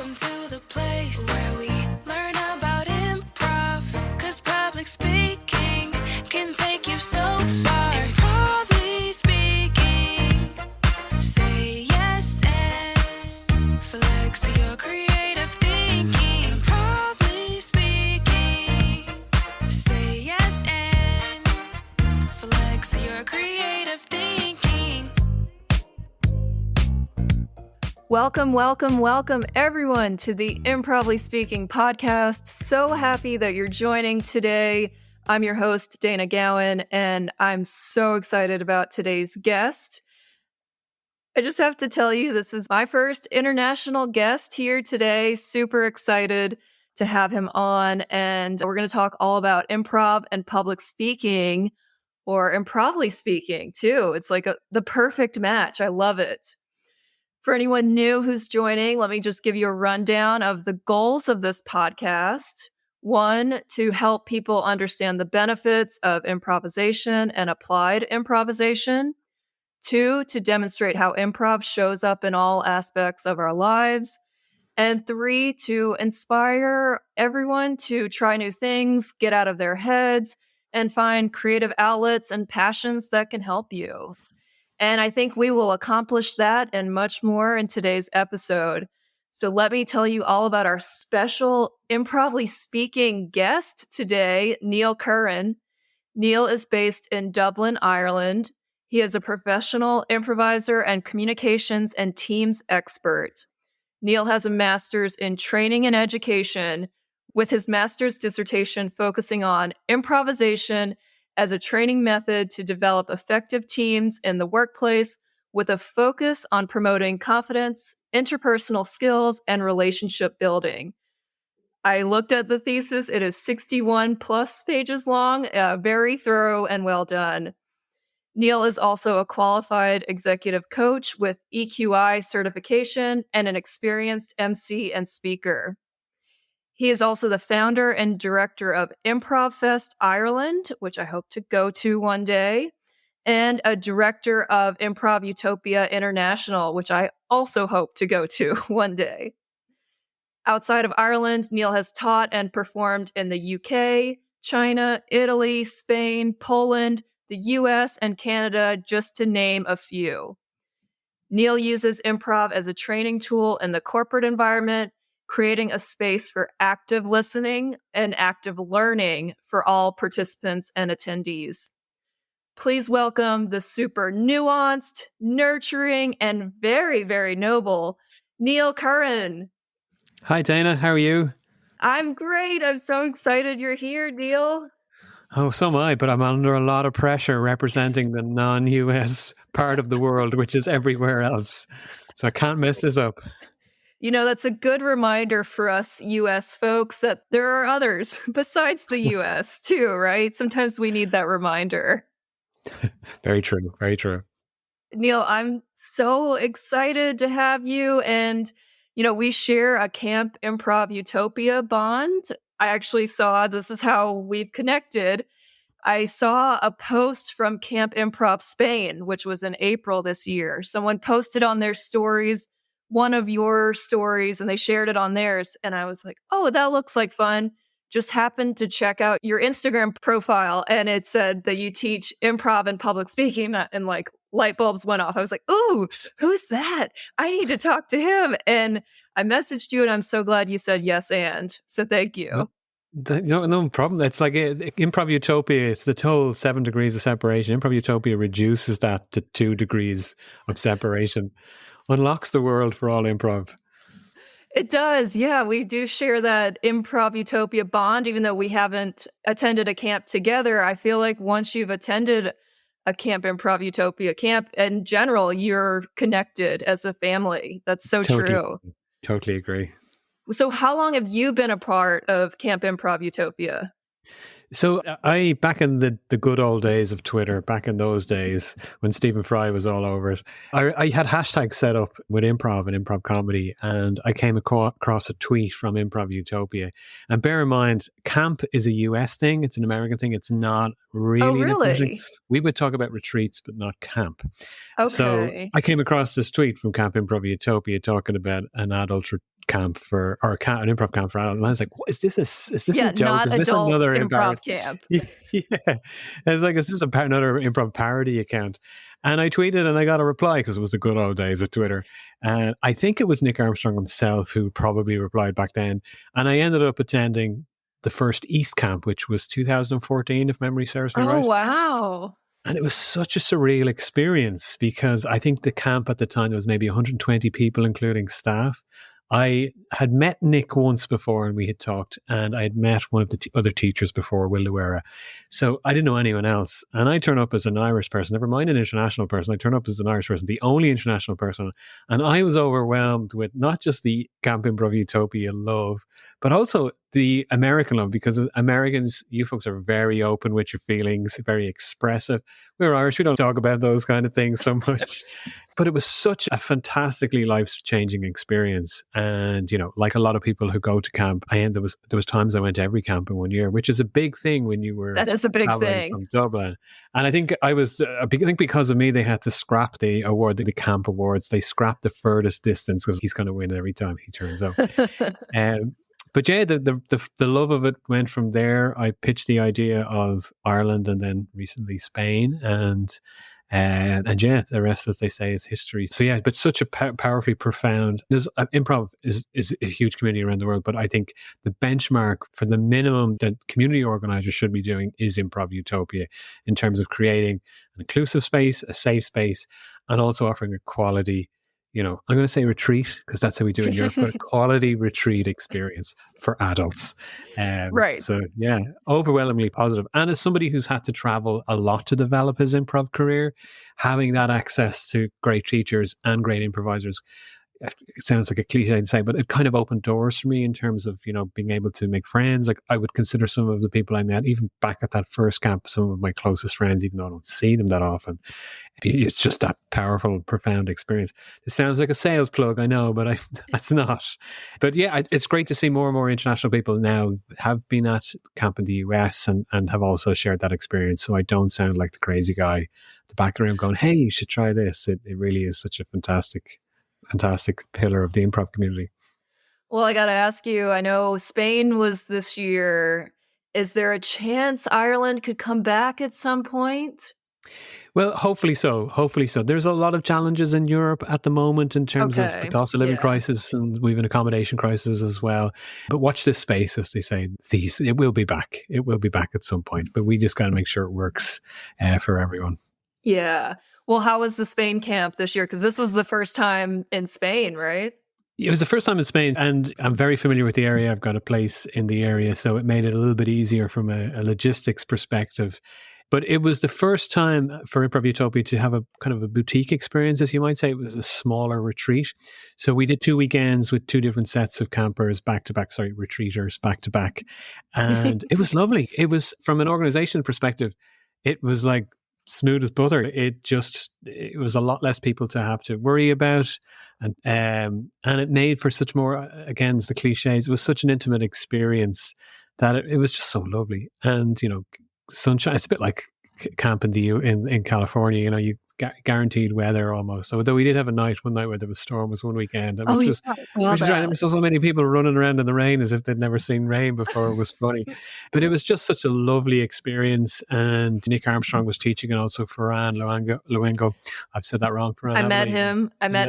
Welcome to the place where we learn about improv, 'cause public speaking can take you so far. Improvly speaking, say yes and flex your creative thinking. Improvly speaking, say yes and flex your creative thinking. Welcome, everyone, to the Improvly Speaking podcast. So happy that you're joining today. I'm your host, Dana Gowan, and I'm so excited about today's guest. I just have to tell you, this is my first international guest here today. Super excited to have him on, and we're going to talk all about improv and public speaking, or improvly speaking, too. It's like the perfect match. I love it. For anyone new who's joining, let me just give you a rundown of the goals of this podcast. 1, to help people understand the benefits of improvisation and applied improvisation. 2, to demonstrate how improv shows up in all aspects of our lives. And 3, to inspire everyone to try new things, get out of their heads, and find creative outlets and passions that can help you. And I think we will accomplish that and much more in today's episode. So let me tell you all about our special Improvly Speaking guest today, Neil Curran. Neil is based in Dublin, Ireland. He is a professional improviser and communications and teams expert. Neil has a master's in training and education, with his master's dissertation focusing on improvisation as a training method to develop effective teams in the workplace, with a focus on promoting confidence, interpersonal skills, and relationship building. I looked at the thesis. It is 61 plus pages long, very thorough and well done. Neil is also a qualified executive coach with EQI certification and an experienced MC and speaker. He is also the founder and director of Improv Fest Ireland, which I hope to go to one day, and a director of Improv Utopia International, which I also hope to go to one day. Outside of Ireland, Neil has taught and performed in the UK, China, Italy, Spain, Poland, the US, and Canada, just to name a few. Neil uses improv as a training tool in the corporate environment, creating a space for active listening and active learning for all participants and attendees. Please welcome the super nuanced, nurturing, and very, very noble Neil Curran. Hi, Dana. How are you? I'm great. I'm so excited you're here, Neil. Oh, so am I, but I'm under a lot of pressure representing the non-US part of the world, which is everywhere else. So I can't mess this up. You know, that's a good reminder for us US folks that there are others besides the US too, right? Sometimes we need that reminder. Very true. Very true. Neil, I'm so excited to have you. And, you know, we share a Camp Improv Utopia bond. I actually saw, this is how we've connected. I saw a post from Camp Improv Spain, which was in April this year. Someone posted on their stories one of your stories, and they shared it on theirs. And I was like, oh, that looks like fun. Just happened to check out your Instagram profile, and it said that you teach improv and public speaking, and like light bulbs went off. I was like, ooh, who's that? I need to talk to him. And I messaged you, and I'm so glad you said yes, and so thank you. No problem. It's like Improv Utopia. It's the total 7 degrees of separation. Improv Utopia reduces that to 2 degrees of separation. Unlocks the world for all improv. It does. Yeah, we do share that Improv Utopia bond, even though we haven't attended a camp together. I feel like once you've attended a Camp Improv Utopia camp, in general, you're connected as a family. That's so true. Totally agree. So how long have you been a part of Camp Improv Utopia? So I, back in the good old days of Twitter, back in those days when Stephen Fry was all over it, I had hashtags set up with improv and improv comedy, and I came across a tweet from Improv Utopia. And bear in mind, camp is a US thing. It's an American thing. It's not really. Oh, really? We would talk about retreats, but not camp. Okay. So I came across this tweet from Camp Improv Utopia talking about an adult camp an improv camp for adults. And I was like, what, is this a joke? not Is this adult another improv camp. Yeah. I was like, is this another improv parody account? And I tweeted and I got a reply because it was the good old days of Twitter. And I think it was Nick Armstrong himself who probably replied back then. And I ended up attending the first East Camp, which was 2014, if memory serves me right. Oh, wow. And it was such a surreal experience because I think the camp at the time, there was maybe 120 people, including staff. I had met Nick once before and we had talked, and I had met one of the other teachers before, Will Luera. So I didn't know anyone else. And I turn up as an Irish person, never mind an international person. I turn up as an Irish person, the only international person. And I was overwhelmed with not just the Camp Improv Utopia love, but also the American love, because Americans, you folks are very open with your feelings, very expressive. We're Irish, we don't talk about those kind of things so much. But it was such a fantastically life-changing experience. And, like a lot of people who go to camp, there was times I went to every camp in 1 year, which is a big thing when you were that is a big traveling thing from Dublin. And I think I think because of me, they had to scrap the award, the camp awards. They scrapped the furthest distance because he's going to win every time he turns up. But yeah, the love of it went from there. I pitched the idea of Ireland and then recently Spain, and yeah, the rest, as they say, is history. So yeah, but such a powerfully profound. Improv is a huge community around the world, but I think the benchmark for the minimum that community organizers should be doing is Improv Utopia, in terms of creating an inclusive space, a safe space, and also offering a quality, I'm going to say retreat because that's how we do it in Europe, but a quality retreat experience for adults. Right. So yeah, overwhelmingly positive. And as somebody who's had to travel a lot to develop his improv career, having that access to great teachers and great improvisers, it sounds like a cliche to say, but it kind of opened doors for me in terms of, being able to make friends. Like I would consider some of the people I met, even back at that first camp, some of my closest friends, even though I don't see them that often. It's just that powerful, profound experience. It sounds like a sales plug, I know, but that's not. But yeah, it's great to see more and more international people now have been at camp in the US and have also shared that experience. So I don't sound like the crazy guy at the back of the room going, hey, you should try this. It really is such a fantastic pillar of the improv community. Well, I got to ask you, I know Spain was this year. Is there a chance Ireland could come back at some point? Well, hopefully so. There's a lot of challenges in Europe at the moment in terms of the cost of living crisis, and we have an accommodation crisis as well. But watch this space, as they say. It will be back. It will be back at some point. But we just got to make sure it works for everyone. Yeah. Well, how was the Spain camp this year? Because this was the first time in Spain, right? It was the first time in Spain, and I'm very familiar with the area. I've got a place in the area, so it made it a little bit easier from a logistics perspective. But it was the first time for Improv Utopia to have a kind of a boutique experience, as you might say. It was a smaller retreat. So we did 2 weekends with 2 different sets of campers retreaters back to back. And it was lovely. It was, from an organization perspective, it was like smooth as butter. It was a lot less people to have to worry about. And it made for such more, again, the cliches, it was such an intimate experience that it was just so lovely. And, sunshine, it's a bit like camp in California, you guaranteed weather almost. Although we did have one night where there was storm was one weekend. And which is so many people running around in the rain as if they'd never seen rain before. It was funny. But it was just such a lovely experience. And Nick Armstrong was teaching, and also Curran Luengo. I've said that wrong. Curran, I met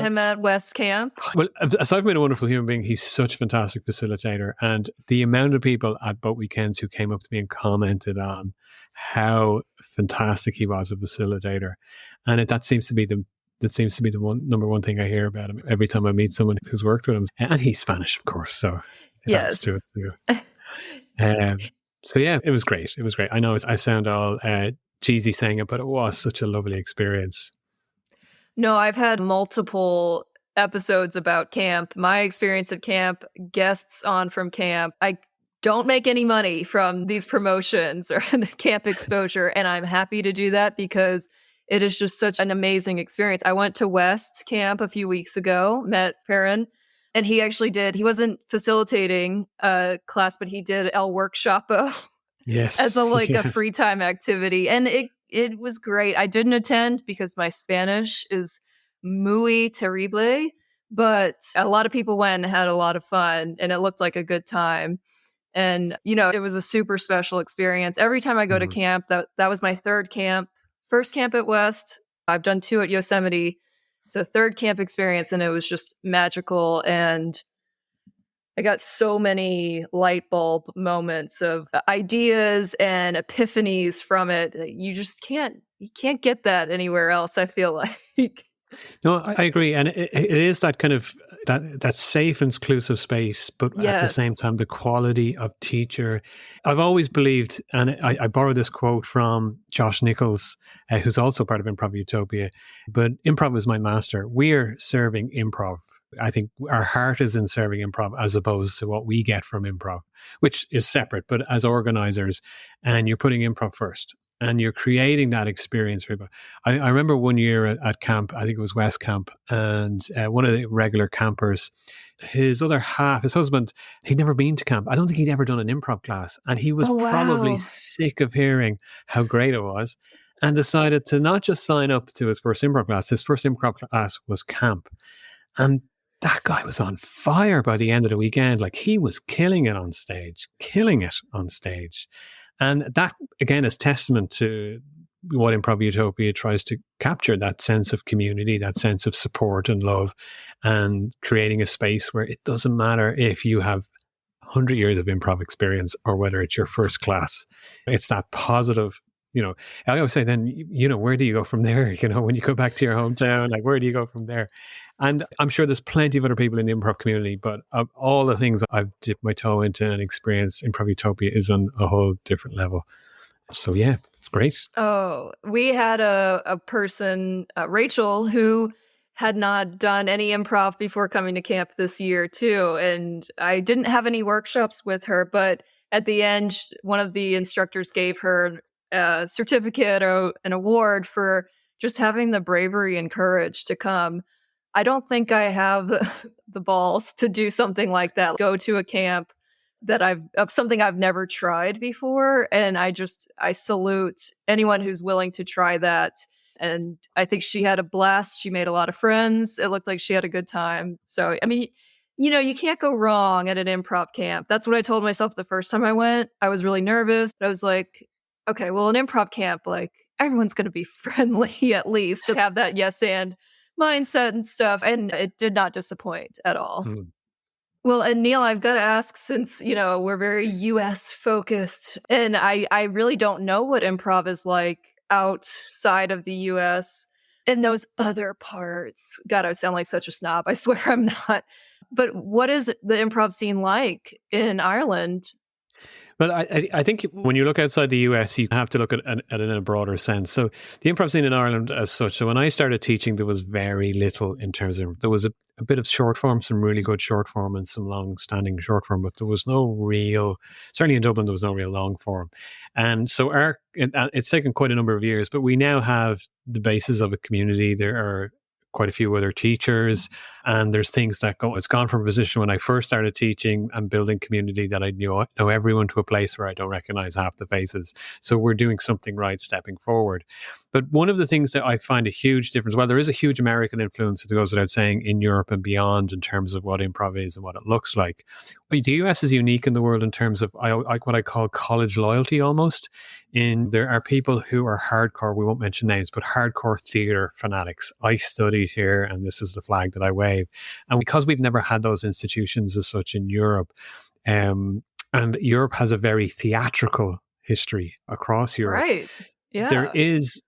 him at West Camp. Well, aside from being a wonderful human being, he's such a fantastic facilitator. And the amount of people at both weekends who came up to me and commented on how fantastic he was a facilitator, and that seems to be the number one thing I hear about him every time I meet someone who's worked with him. And he's Spanish, of course, so it adds to it too. So yeah, it was great. I know I sound all cheesy saying it, but it was such a lovely experience. No, I've had multiple episodes about camp, my experience at camp, guests on from camp. I don't make any money from these promotions or the camp exposure, and I'm happy to do that because it is just such an amazing experience. I went to West Camp a few weeks ago, met Curran, and he wasn't facilitating a class, but he did El Workshopo as a free time activity. And it was great. I didn't attend because my Spanish is muy terrible, but a lot of people went and had a lot of fun, and it looked like a good time. And, it was a super special experience. Every time I go to Mm. camp, that was my third camp. First camp at West, I've done 2 at Yosemite. So third camp experience, and it was just magical. And I got so many light bulb moments of ideas and epiphanies from it. You can't get that anywhere else, I feel like. No, I agree, and it is that kind of that safe and exclusive space, but at the same Yes. time, the quality of teacher. I've always believed, and I borrowed this quote from Josh Nichols, who's also part of Improv Utopia, but improv is my master. We are serving improv. I think our heart is in serving improv as opposed to what we get from improv, which is separate, but as organizers, and you're putting improv first. And you're creating that experience for people. I remember one year at camp, I think it was West Camp, and one of the regular campers, his other half, his husband, he'd never been to camp. I don't think he'd ever done an improv class. And he was Oh, probably wow. sick of hearing how great it was and decided to not just sign up to his first improv class. His first improv class was camp. And that guy was on fire by the end of the weekend. Like, he was killing it on stage. And that, again, is testament to what Improv Utopia tries to capture, that sense of community, that sense of support and love, and creating a space where it doesn't matter if you have 100 years of improv experience or whether it's your first class. It's that positive, I always say then, where do you go from there? When you go back to your hometown, like, where do you go from there? And I'm sure there's plenty of other people in the improv community, but of all the things I've dipped my toe into and experienced, Improv Utopia is on a whole different level. So yeah, it's great. Oh, we had a person, Rachel, who had not done any improv before coming to camp this year too. And I didn't have any workshops with her, but at the end, one of the instructors gave her a certificate or an award for just having the bravery and courage to come. I don't think I have the balls to do something like that. Go to a camp of something I've never tried before. And I salute anyone who's willing to try that. And I think she had a blast. She made a lot of friends. It looked like she had a good time. So, I mean, you can't go wrong at an improv camp. That's what I told myself the first time I went. I was really nervous. I was like, okay, well, an improv camp, like, everyone's going to be friendly at least, to have that yes and mindset and stuff. And it did not disappoint at all. Mm. Well, and Neil, I've got to ask, since, we're very US focused, and I really don't know what improv is like outside of the US in those other parts. God, I sound like such a snob. I swear I'm not. But what is the improv scene like in Ireland? But I think when you look outside the US, you have to look at it in a broader sense. So the improv scene in Ireland as such, so when I started teaching, there was very little in terms of, there was a bit of short form, some really good short form and some long standing short form, but there was no real, certainly in Dublin, there was no real long form. And so it's taken quite a number of years, but we now have the basis of a community. There are quite a few other teachers, and there's things that it's gone from a position when I first started teaching and building community that I know everyone, to a place where I don't recognize half the faces. So we're doing something right, stepping forward. But one of the things that I find a huge difference, well, there is a huge American influence, that goes without saying, in Europe and beyond, in terms of what improv is and what it looks like. But the US is unique in the world in terms of what I call college loyalty almost. There are people who are hardcore, we won't mention names, but hardcore theatre fanatics. I studied here and this is the flag that I wave. And because we've never had those institutions as such in Europe, and Europe has a very theatrical history across Europe. Right. Yeah. There is,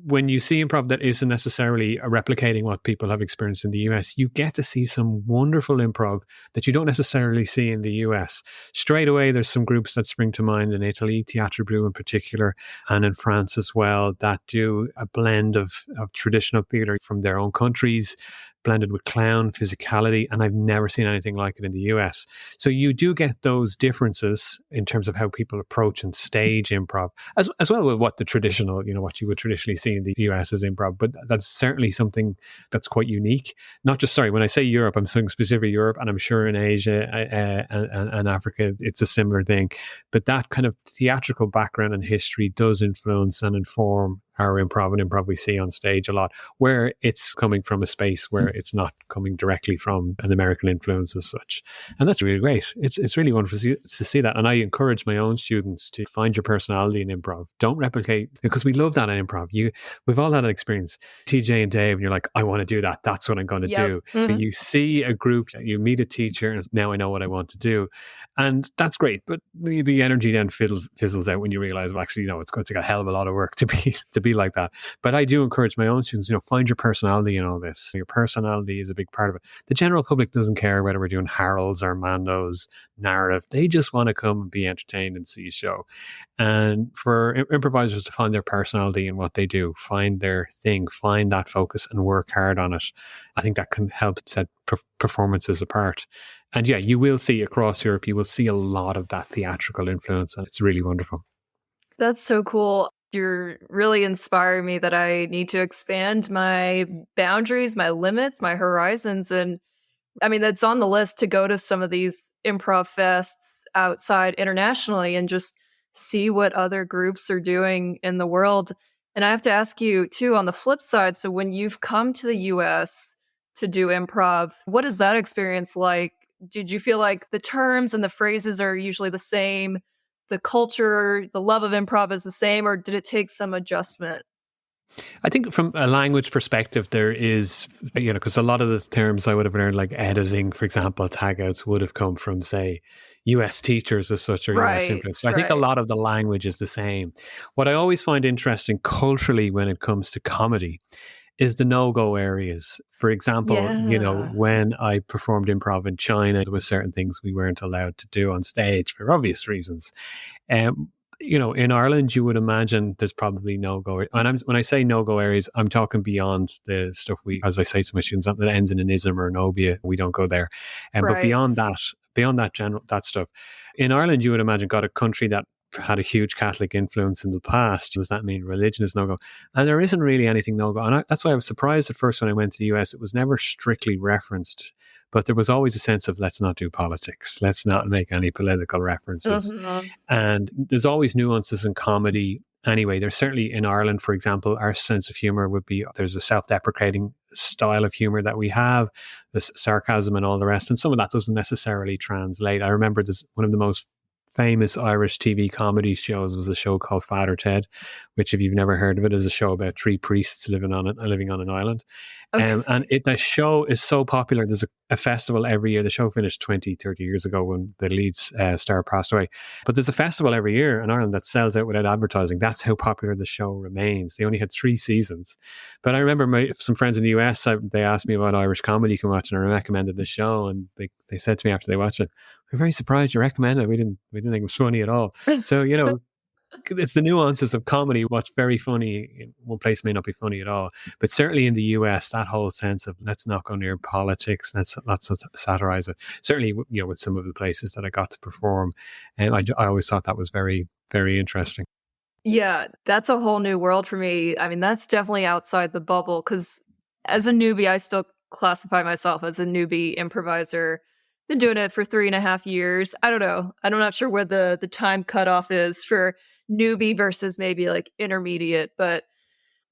when you see improv that isn't necessarily replicating what people have experienced in the US, you get to see some wonderful improv that you don't necessarily see in the US. Straight away, there's some groups that spring to mind in Italy, Théâtre Brut in particular, and in France as well, that do a blend of traditional theatre from their own countries, blended with clown physicality, and I've never seen anything like it in the US. So you do get those differences in terms of how people approach and stage improv, as well with what the traditional, what you would traditionally see in the US as improv. But that's certainly something that's quite unique. Not just, when I say Europe, I'm saying specifically Europe, and I'm sure in Asia and Africa, it's a similar thing. But that kind of theatrical background and history does influence and inform our improv and improv we see on stage a lot, where it's coming from a space where it's not coming directly from an American influence as such. And that's really great. It's really wonderful to see that. And I encourage my own students to find your personality in improv. Don't replicate, because we love that in improv. We've all had an experience, TJ and Dave, and you're like, I want to do that. That's what I'm going to do. Mm-hmm. But you see a group, you meet a teacher, and now I know what I want to do. And that's great. But the energy then fizzles out when you realize, well, actually, it's going to take a hell of a lot of work to be like that. But I do encourage my own students, find your personality in all this. Your personality is a big part of it. The general public doesn't care whether we're doing Harold's or Mando's narrative. They just want to come and be entertained and see a show. And for improvisers to find their personality in what they do, find their thing, find that focus and work hard on it, I think that can help set performances apart. And yeah, you will see across Europe, you will see a lot of that theatrical influence, and it's really wonderful. That's so cool. You're really inspiring me that I need to expand my boundaries, my limits, my horizons. And I mean, that's on the list to go to some of these improv fests outside internationally and just see what other groups are doing in the world. And I have to ask you too, on the flip side, so when you've come to the US to do improv, what is that experience like? Did you feel like the terms and the phrases are usually the same? The culture, the love of improv is the same, or did it take some adjustment? I think from a language perspective, there is, because a lot of the terms I would have learned, like editing, for example, tagouts would have come from, say, US teachers as such, or US influence. So I think a lot of the language is the same. What I always find interesting culturally when it comes to comedy is the no-go areas. For example, when I performed improv in China, there were certain things we weren't allowed to do on stage for obvious reasons. In Ireland, you would imagine there's probably no-go. And when I say no-go areas, I'm talking beyond the stuff as I say to my students, that ends in an ism or an obia. We don't go there. But beyond that stuff, in Ireland, you would imagine got a country that had a huge Catholic influence in the past. Does that mean religion is no-go? And there isn't really anything no-go. And that's why I was surprised at first when I went to the US. It was never strictly referenced, but there was always a sense of, let's not do politics. Let's not make any political references. Mm-hmm. And there's always nuances in comedy. Anyway, there's certainly in Ireland, for example, our sense of humor would be, there's a self-deprecating style of humor that we have, this sarcasm and all the rest. And some of that doesn't necessarily translate. I remember there's one of the most famous Irish TV comedy shows was a show called Father Ted, which, if you've never heard of it, is a show about three priests living on an island. Okay. The show is so popular. There's a festival every year. The show finished 20, 30 years ago when the lead star passed away. But there's a festival every year in Ireland that sells out without advertising. That's how popular the show remains. They only had 3 seasons. But I remember some friends in the US, they asked me about Irish comedy you can watch, and I recommended the show. And they said to me after they watched it, we're very surprised you recommended it. We didn't think it was funny at all. So, it's the nuances of comedy. What's very funny in one place may not be funny at all. But certainly in the US, that whole sense of let's not go near politics, let's satirize it. Certainly, with some of the places that I got to perform, and I always thought that was very, very interesting. Yeah, that's a whole new world for me. I mean, that's definitely outside the bubble, because as a newbie, I still classify myself as a newbie improviser. Been doing it for 3.5 years. I don't know. I'm not sure where the time cutoff is for newbie versus maybe like intermediate, but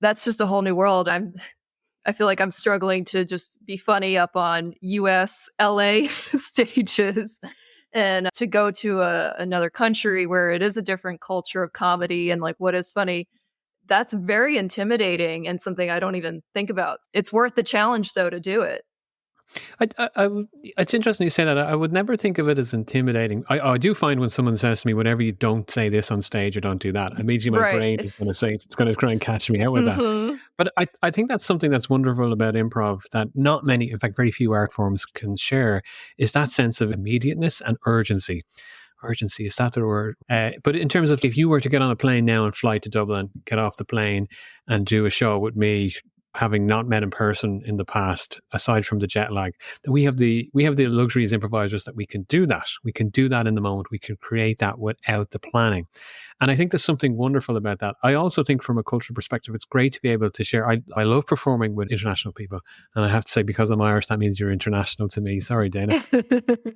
that's just a whole new world. I feel like I'm struggling to just be funny up on US, LA stages, and to go to another country where it is a different culture of comedy and like what is funny. That's very intimidating and something I don't even think about. It's worth the challenge though to do it. It's interesting you say that. I would never think of it as intimidating. I do find when someone says to me, whenever you don't say this on stage or don't do that, immediately my brain is going to say, it's going to try and catch me out with that. But I think that's something that's wonderful about improv that not many, in fact, very few art forms can share, is that sense of immediateness and urgency. Urgency, is that the word? But in terms of if you were to get on a plane now and fly to Dublin, get off the plane and do a show with me, having not met in person in the past, aside from the jet lag, that we have the luxury as improvisers that we can do that. We can do that in the moment. We can create that without the planning. And I think there's something wonderful about that. I also think from a cultural perspective, it's great to be able to share. I love performing with international people. And I have to say, because I'm Irish, that means you're international to me. Sorry, Dana.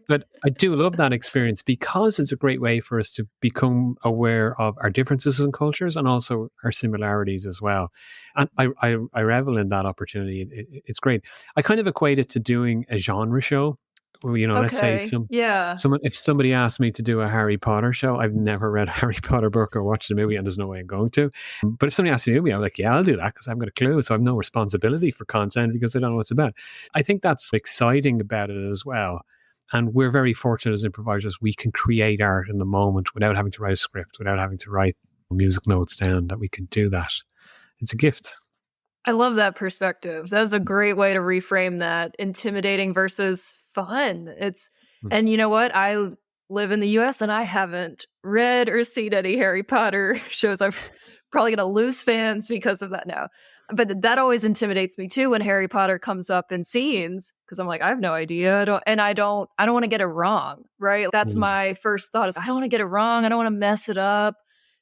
But I do love that experience because it's a great way for us to become aware of our differences in cultures and also our similarities as well. And I revel in that opportunity. It's great. I kind of equate it to doing a genre show. Well, let's say Yeah. someone, if somebody asked me to do a Harry Potter show, I've never read a Harry Potter book or watched a movie, and there's no way I'm going to. But if somebody asked me to do me, I'm like, yeah, I'll do that because I haven't got a clue. So I have no responsibility for content because I don't know what it's about. I think that's exciting about it as well. And we're very fortunate as improvisers. We can create art in the moment without having to write a script, without having to write music notes down, that we can do that. It's a gift. I love that perspective. That's a great way to reframe that. Intimidating versus fun. And you know what? I live in the US and I haven't read or seen any Harry Potter shows. I'm probably going to lose fans because of that now. But that always intimidates me too when Harry Potter comes up in scenes, because I'm like, I have no idea. I don't want to get it wrong, right? That's my first thought is I don't want to get it wrong. I don't want to mess it up.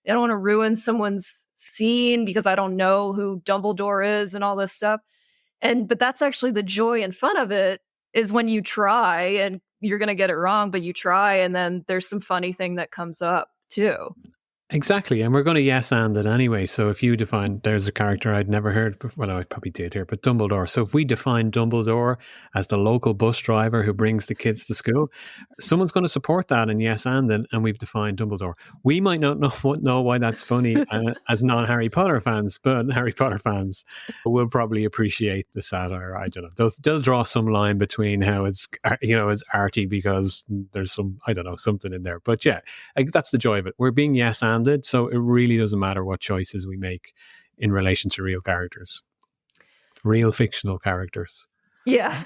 I don't want to ruin someone's scene because I don't know who Dumbledore is and all this stuff. But that's actually the joy and fun of it, is when you try and you're going to get it wrong, but you try, and then there's some funny thing that comes up too. Exactly. And we're going to yes and it anyway. So if you define, there's a character I'd never heard before, well, I probably did here, but Dumbledore. So if we define Dumbledore as the local bus driver who brings the kids to school, someone's going to support that and yes and it, and we've defined Dumbledore. We might not know why that's funny as non-Harry Potter fans, but Harry Potter fans will probably appreciate the satire. I don't know. They'll draw some line between how it's arty because there's something in there. But yeah, that's the joy of it. We're being yes and, so it really doesn't matter what choices we make in relation to real characters, real fictional characters. Yeah.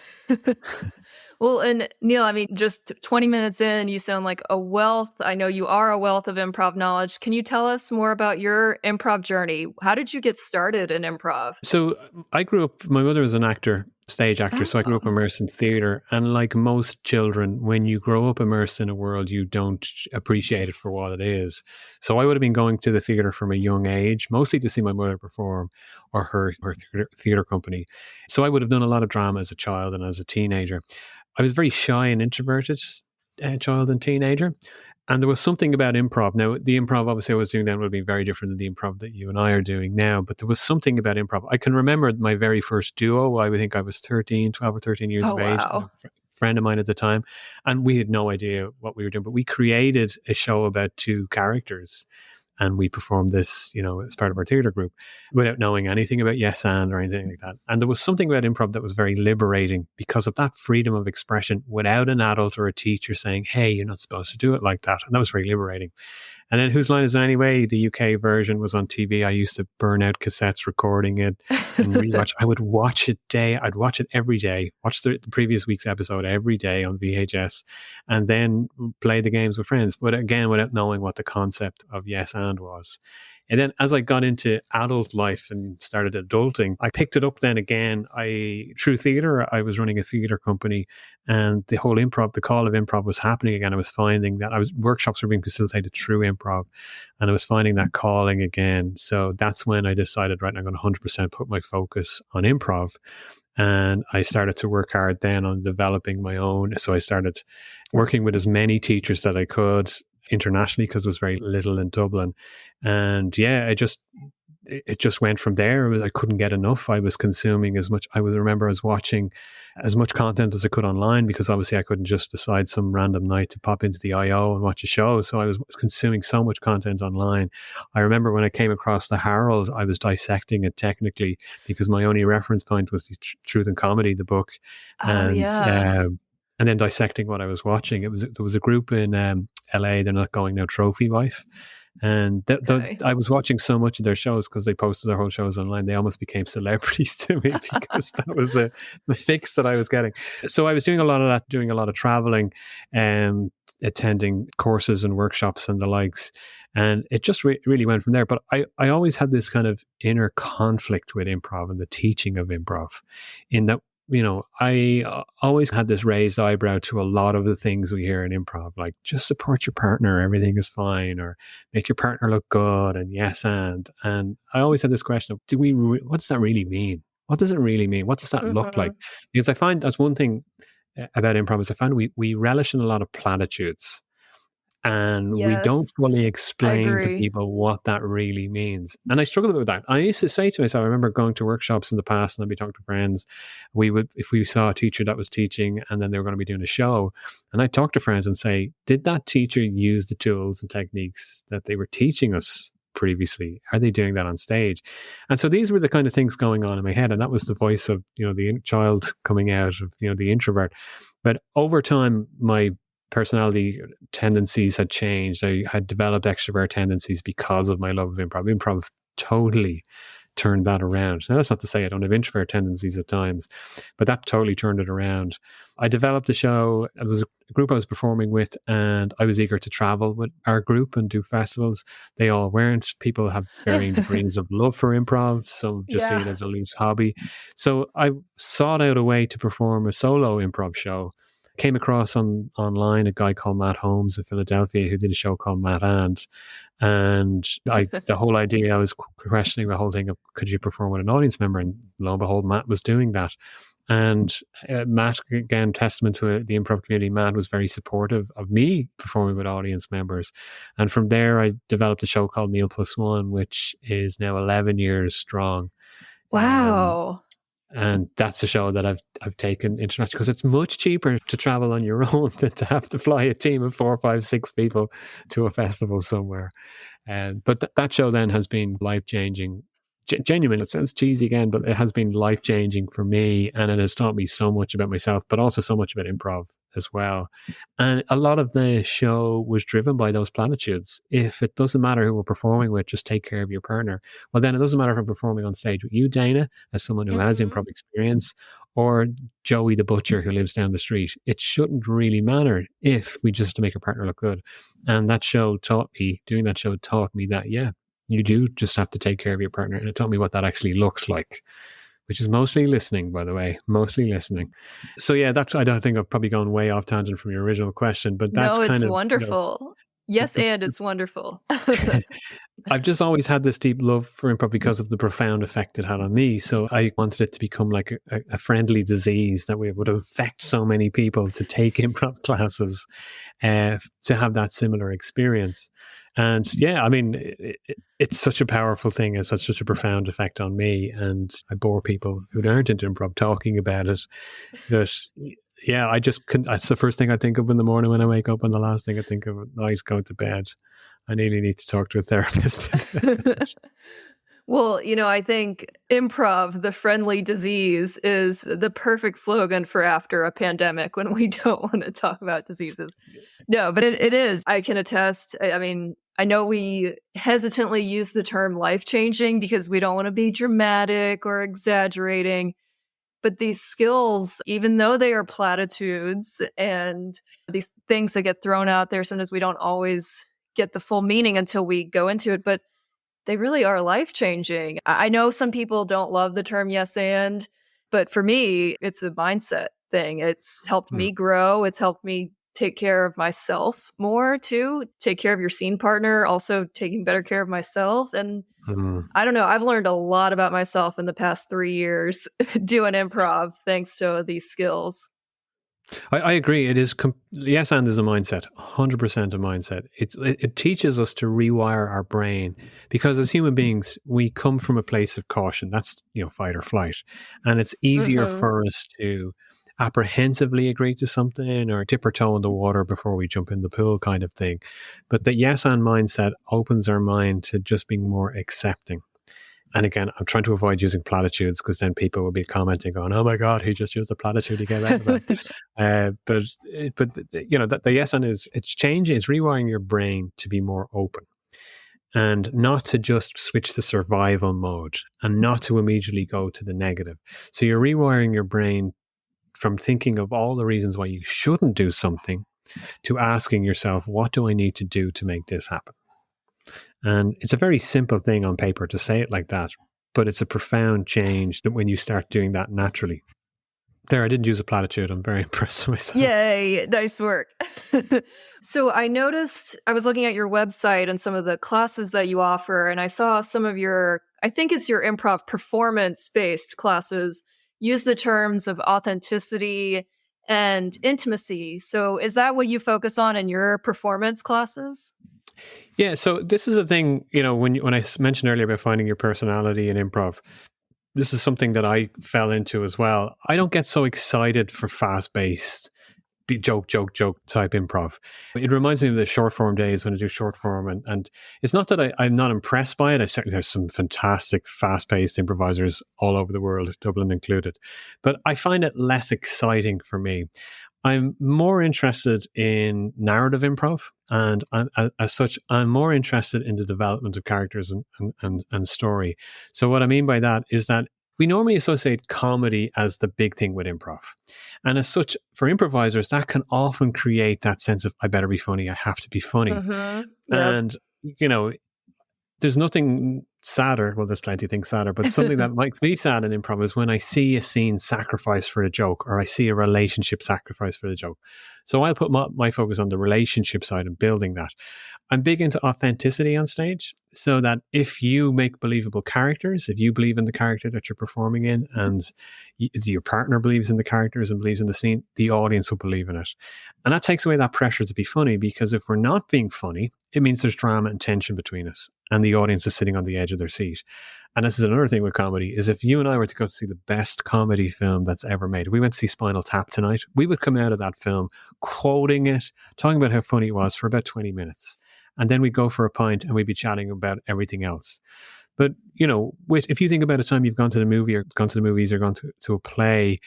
Well, and Neil, I mean, just 20 minutes in, you sound like a wealth. I know you are a wealth of improv knowledge. Can you tell us more about your improv journey? How did you get started in improv? So I grew up, my mother was an actor, stage actor, so I grew up immersed in theatre. And like most children, when you grow up immersed in a world, you don't appreciate it for what it is. So I would have been going to the theatre from a young age, mostly to see my mother perform or her theatre company. So I would have done a lot of drama as a child and as a teenager. I was very shy and introverted child and teenager. And there was something about improv. Now, the improv obviously I was doing then would be very different than the improv that you and I are doing now. But there was something about improv. I can remember my very first duo. I think I was 12 or 13 years of age. Wow. A friend of mine at the time. And we had no idea what we were doing. But we created a show about two characters. And we performed this, as part of our theatre group without knowing anything about yes and or anything like that. And there was something about improv that was very liberating because of that freedom of expression without an adult or a teacher saying, hey, you're not supposed to do it like that. And that was very liberating. And then Whose Line Is It Anyway? The UK version was on TV. I used to burn out cassettes recording it and rewatch. I'd watch it every day, watch the previous week's episode every day on VHS, and then play the games with friends. But again, without knowing what the concept of yes and was. And then as I got into adult life and started adulting, I picked it up then again. Through theatre, I was running a theatre company, and the whole improv, the call of improv was happening again. I was finding that workshops were being facilitated through improv, and I was finding that calling again. So that's when I decided, right, I'm going to 100% put my focus on improv. And I started to work hard then on developing my own. So I started working with as many teachers that I could internationally because there was very little in Dublin. And yeah, it just went from there. I couldn't get enough. I was consuming as much. I was watching as much content as I could online because obviously I couldn't just decide some random night to pop into the IO and watch a show. So I was consuming so much content online. I remember when I came across the Harold, I was dissecting it technically because my only reference point was the Truth and Comedy, the book. And then dissecting what I was watching. There was a group in LA, they're not going now, Trophy Wife. And I was watching so much of their shows because they posted their whole shows online. They almost became celebrities to me because that was the fix that I was getting. So I was doing a lot of that, doing a lot of traveling, attending courses and workshops and the likes. And it just really went from there. But I always had this kind of inner conflict with improv and the teaching of improv, in that I always had this raised eyebrow to a lot of the things we hear in improv, like just support your partner, everything is fine, or make your partner look good, and yes, and I always had this question of, what does that really mean? What does it really mean? What does that look like? Because I find that's one thing about improv is I find we relish in a lot of platitudes, and we don't Yes, fully I explain to agree. people what that really means. And I struggled with that. I used to say to myself, I remember going to workshops in the past and I'd be talking to friends. If we saw a teacher that was teaching and then they were going to be doing a show, and I'd talk to friends and say, did that teacher use the tools and techniques that they were teaching us previously? Are they doing that on stage? And so these were the kind of things going on in my head. And that was the voice of, the child coming out of, the introvert. But over time, my personality tendencies had changed. I had developed extrovert tendencies because of my love of improv. Improv totally turned that around. Now, that's not to say I don't have introvert tendencies at times, but that totally turned it around. I developed a show. It was a group I was performing with, and I was eager to travel with our group and do festivals. They all weren't. People have varying degrees of love for improv. Some just see it Yeah. as a loose hobby. So I sought out a way to perform a solo improv show. Came across online a guy called Matt Holmes in Philadelphia who did a show called Matt and the whole idea, I was questioning the whole thing of, could you perform with an audience member? And lo and behold, Matt was doing that. And Matt, again, testament to the improv community, Matt was very supportive of me performing with audience members. And from there, I developed a show called Meal Plus One, which is now 11 years strong. Wow. And that's a show that I've taken international, because it's much cheaper to travel on your own than to have to fly a team of 4, 5, 6 people to a festival somewhere. But that show then has been life-changing. Genuine, it sounds cheesy again, but it has been life-changing for me, and it has taught me so much about myself, but also so much about improv as well. And a lot of the show was driven by those platitudes. If it doesn't matter who we're performing with, just take care of your partner. Well, then it doesn't matter if I'm performing on stage with you, Dana, as someone who has improv experience, or Joey the butcher who lives down the street. It shouldn't really matter if we just have to make a partner look good. And that show taught me that, yeah, you do just have to take care of your partner. And it taught me what that actually looks like, which is mostly listening, by the way, mostly listening. So yeah, I don't think I've probably gone way off tangent from your original question, but that's No, it's kind of, wonderful. Yes, the, and it's wonderful. I've just always had this deep love for improv because of the profound effect it had on me. So I wanted it to become like a friendly disease that would affect so many people to take improv classes, to have that similar experience. And yeah, I mean, it's such a powerful thing. It's had such a profound effect on me. And I bore people who aren't into improv talking about it. But yeah, I just couldn't. That's the first thing I think of in the morning when I wake up, and the last thing I think of at night going to bed. I nearly need to talk to a therapist. Well, I think improv, the friendly disease, is the perfect slogan for after a pandemic when we don't want to talk about diseases. No, but it is. I can attest. I mean, I know we hesitantly use the term life-changing because we don't want to be dramatic or exaggerating. But these skills, even though they are platitudes and these things that get thrown out there, sometimes we don't always get the full meaning until we go into it, but they really are life-changing. I know some people don't love the term yes and, but for me, it's a mindset thing. It's helped me grow. It's helped me take care of myself more too, take care of your scene partner, also taking better care of myself. And I don't know, I've learned a lot about myself in the past 3 years doing improv thanks to these skills. I agree. It is yes, and is a mindset, 100% a mindset. It teaches us to rewire our brain, because as human beings, we come from a place of caution. That's fight or flight, and it's easier for us to apprehensively agree to something or dip our toe in the water before we jump in the pool, kind of thing. But the yes and mindset opens our mind to just being more accepting. And again, I'm trying to avoid using platitudes, because then people will be commenting going, "Oh my God, he just used a platitude he gave out of that." But the yes and it's changing, it's rewiring your brain to be more open, and not to just switch to survival mode, and not to immediately go to the negative. So you're rewiring your brain from thinking of all the reasons why you shouldn't do something to asking yourself, what do I need to do to make this happen? And it's a very simple thing on paper to say it like that, but it's a profound change that when you start doing that naturally. There, I didn't use a platitude. I'm very impressed with myself. Yay, nice work. So I noticed, I was looking at your website and some of the classes that you offer, and I saw some of your, I think it's your improv performance-based classes, use the terms of authenticity and intimacy. So is that what you focus on in your performance classes? Yeah, so this is a thing, when I mentioned earlier about finding your personality in improv, this is something that I fell into as well. I don't get so excited for fast-paced joke type improv. It reminds me of the short form days when I do short form, and it's not that I'm not impressed by it. I certainly, there's some fantastic fast-paced improvisers all over the world, Dublin included, but I find it less exciting for me. I'm more interested in narrative improv, and as such, I'm more interested in the development of characters and story. So what I mean by that is that we normally associate comedy as the big thing with improv. And as such, for improvisers, that can often create that sense of, I better be funny, I have to be funny. Mm-hmm. Yep. And, there's nothing sadder. Well, there's plenty of things sadder, but something that makes me sad in improv is when I see a scene sacrificed for a joke, or I see a relationship sacrificed for the joke. So I'll put my focus on the relationship side and building that. I'm big into authenticity on stage, so that if you make believable characters, if you believe in the character that you're performing in, and your partner believes in the characters and believes in the scene, the audience will believe in it. And that takes away that pressure to be funny, because if we're not being funny, it means there's drama and tension between us, and the audience is sitting on the edge of their seat. And this is another thing with comedy, is if you and I were to go to see the best comedy film that's ever made, we went to see Spinal Tap tonight, we would come out of that film quoting it, talking about how funny it was for about 20 minutes. And then we'd go for a pint and we'd be chatting about everything else. But, if you think about a time you've gone to the movie or gone to the movies or gone to a play,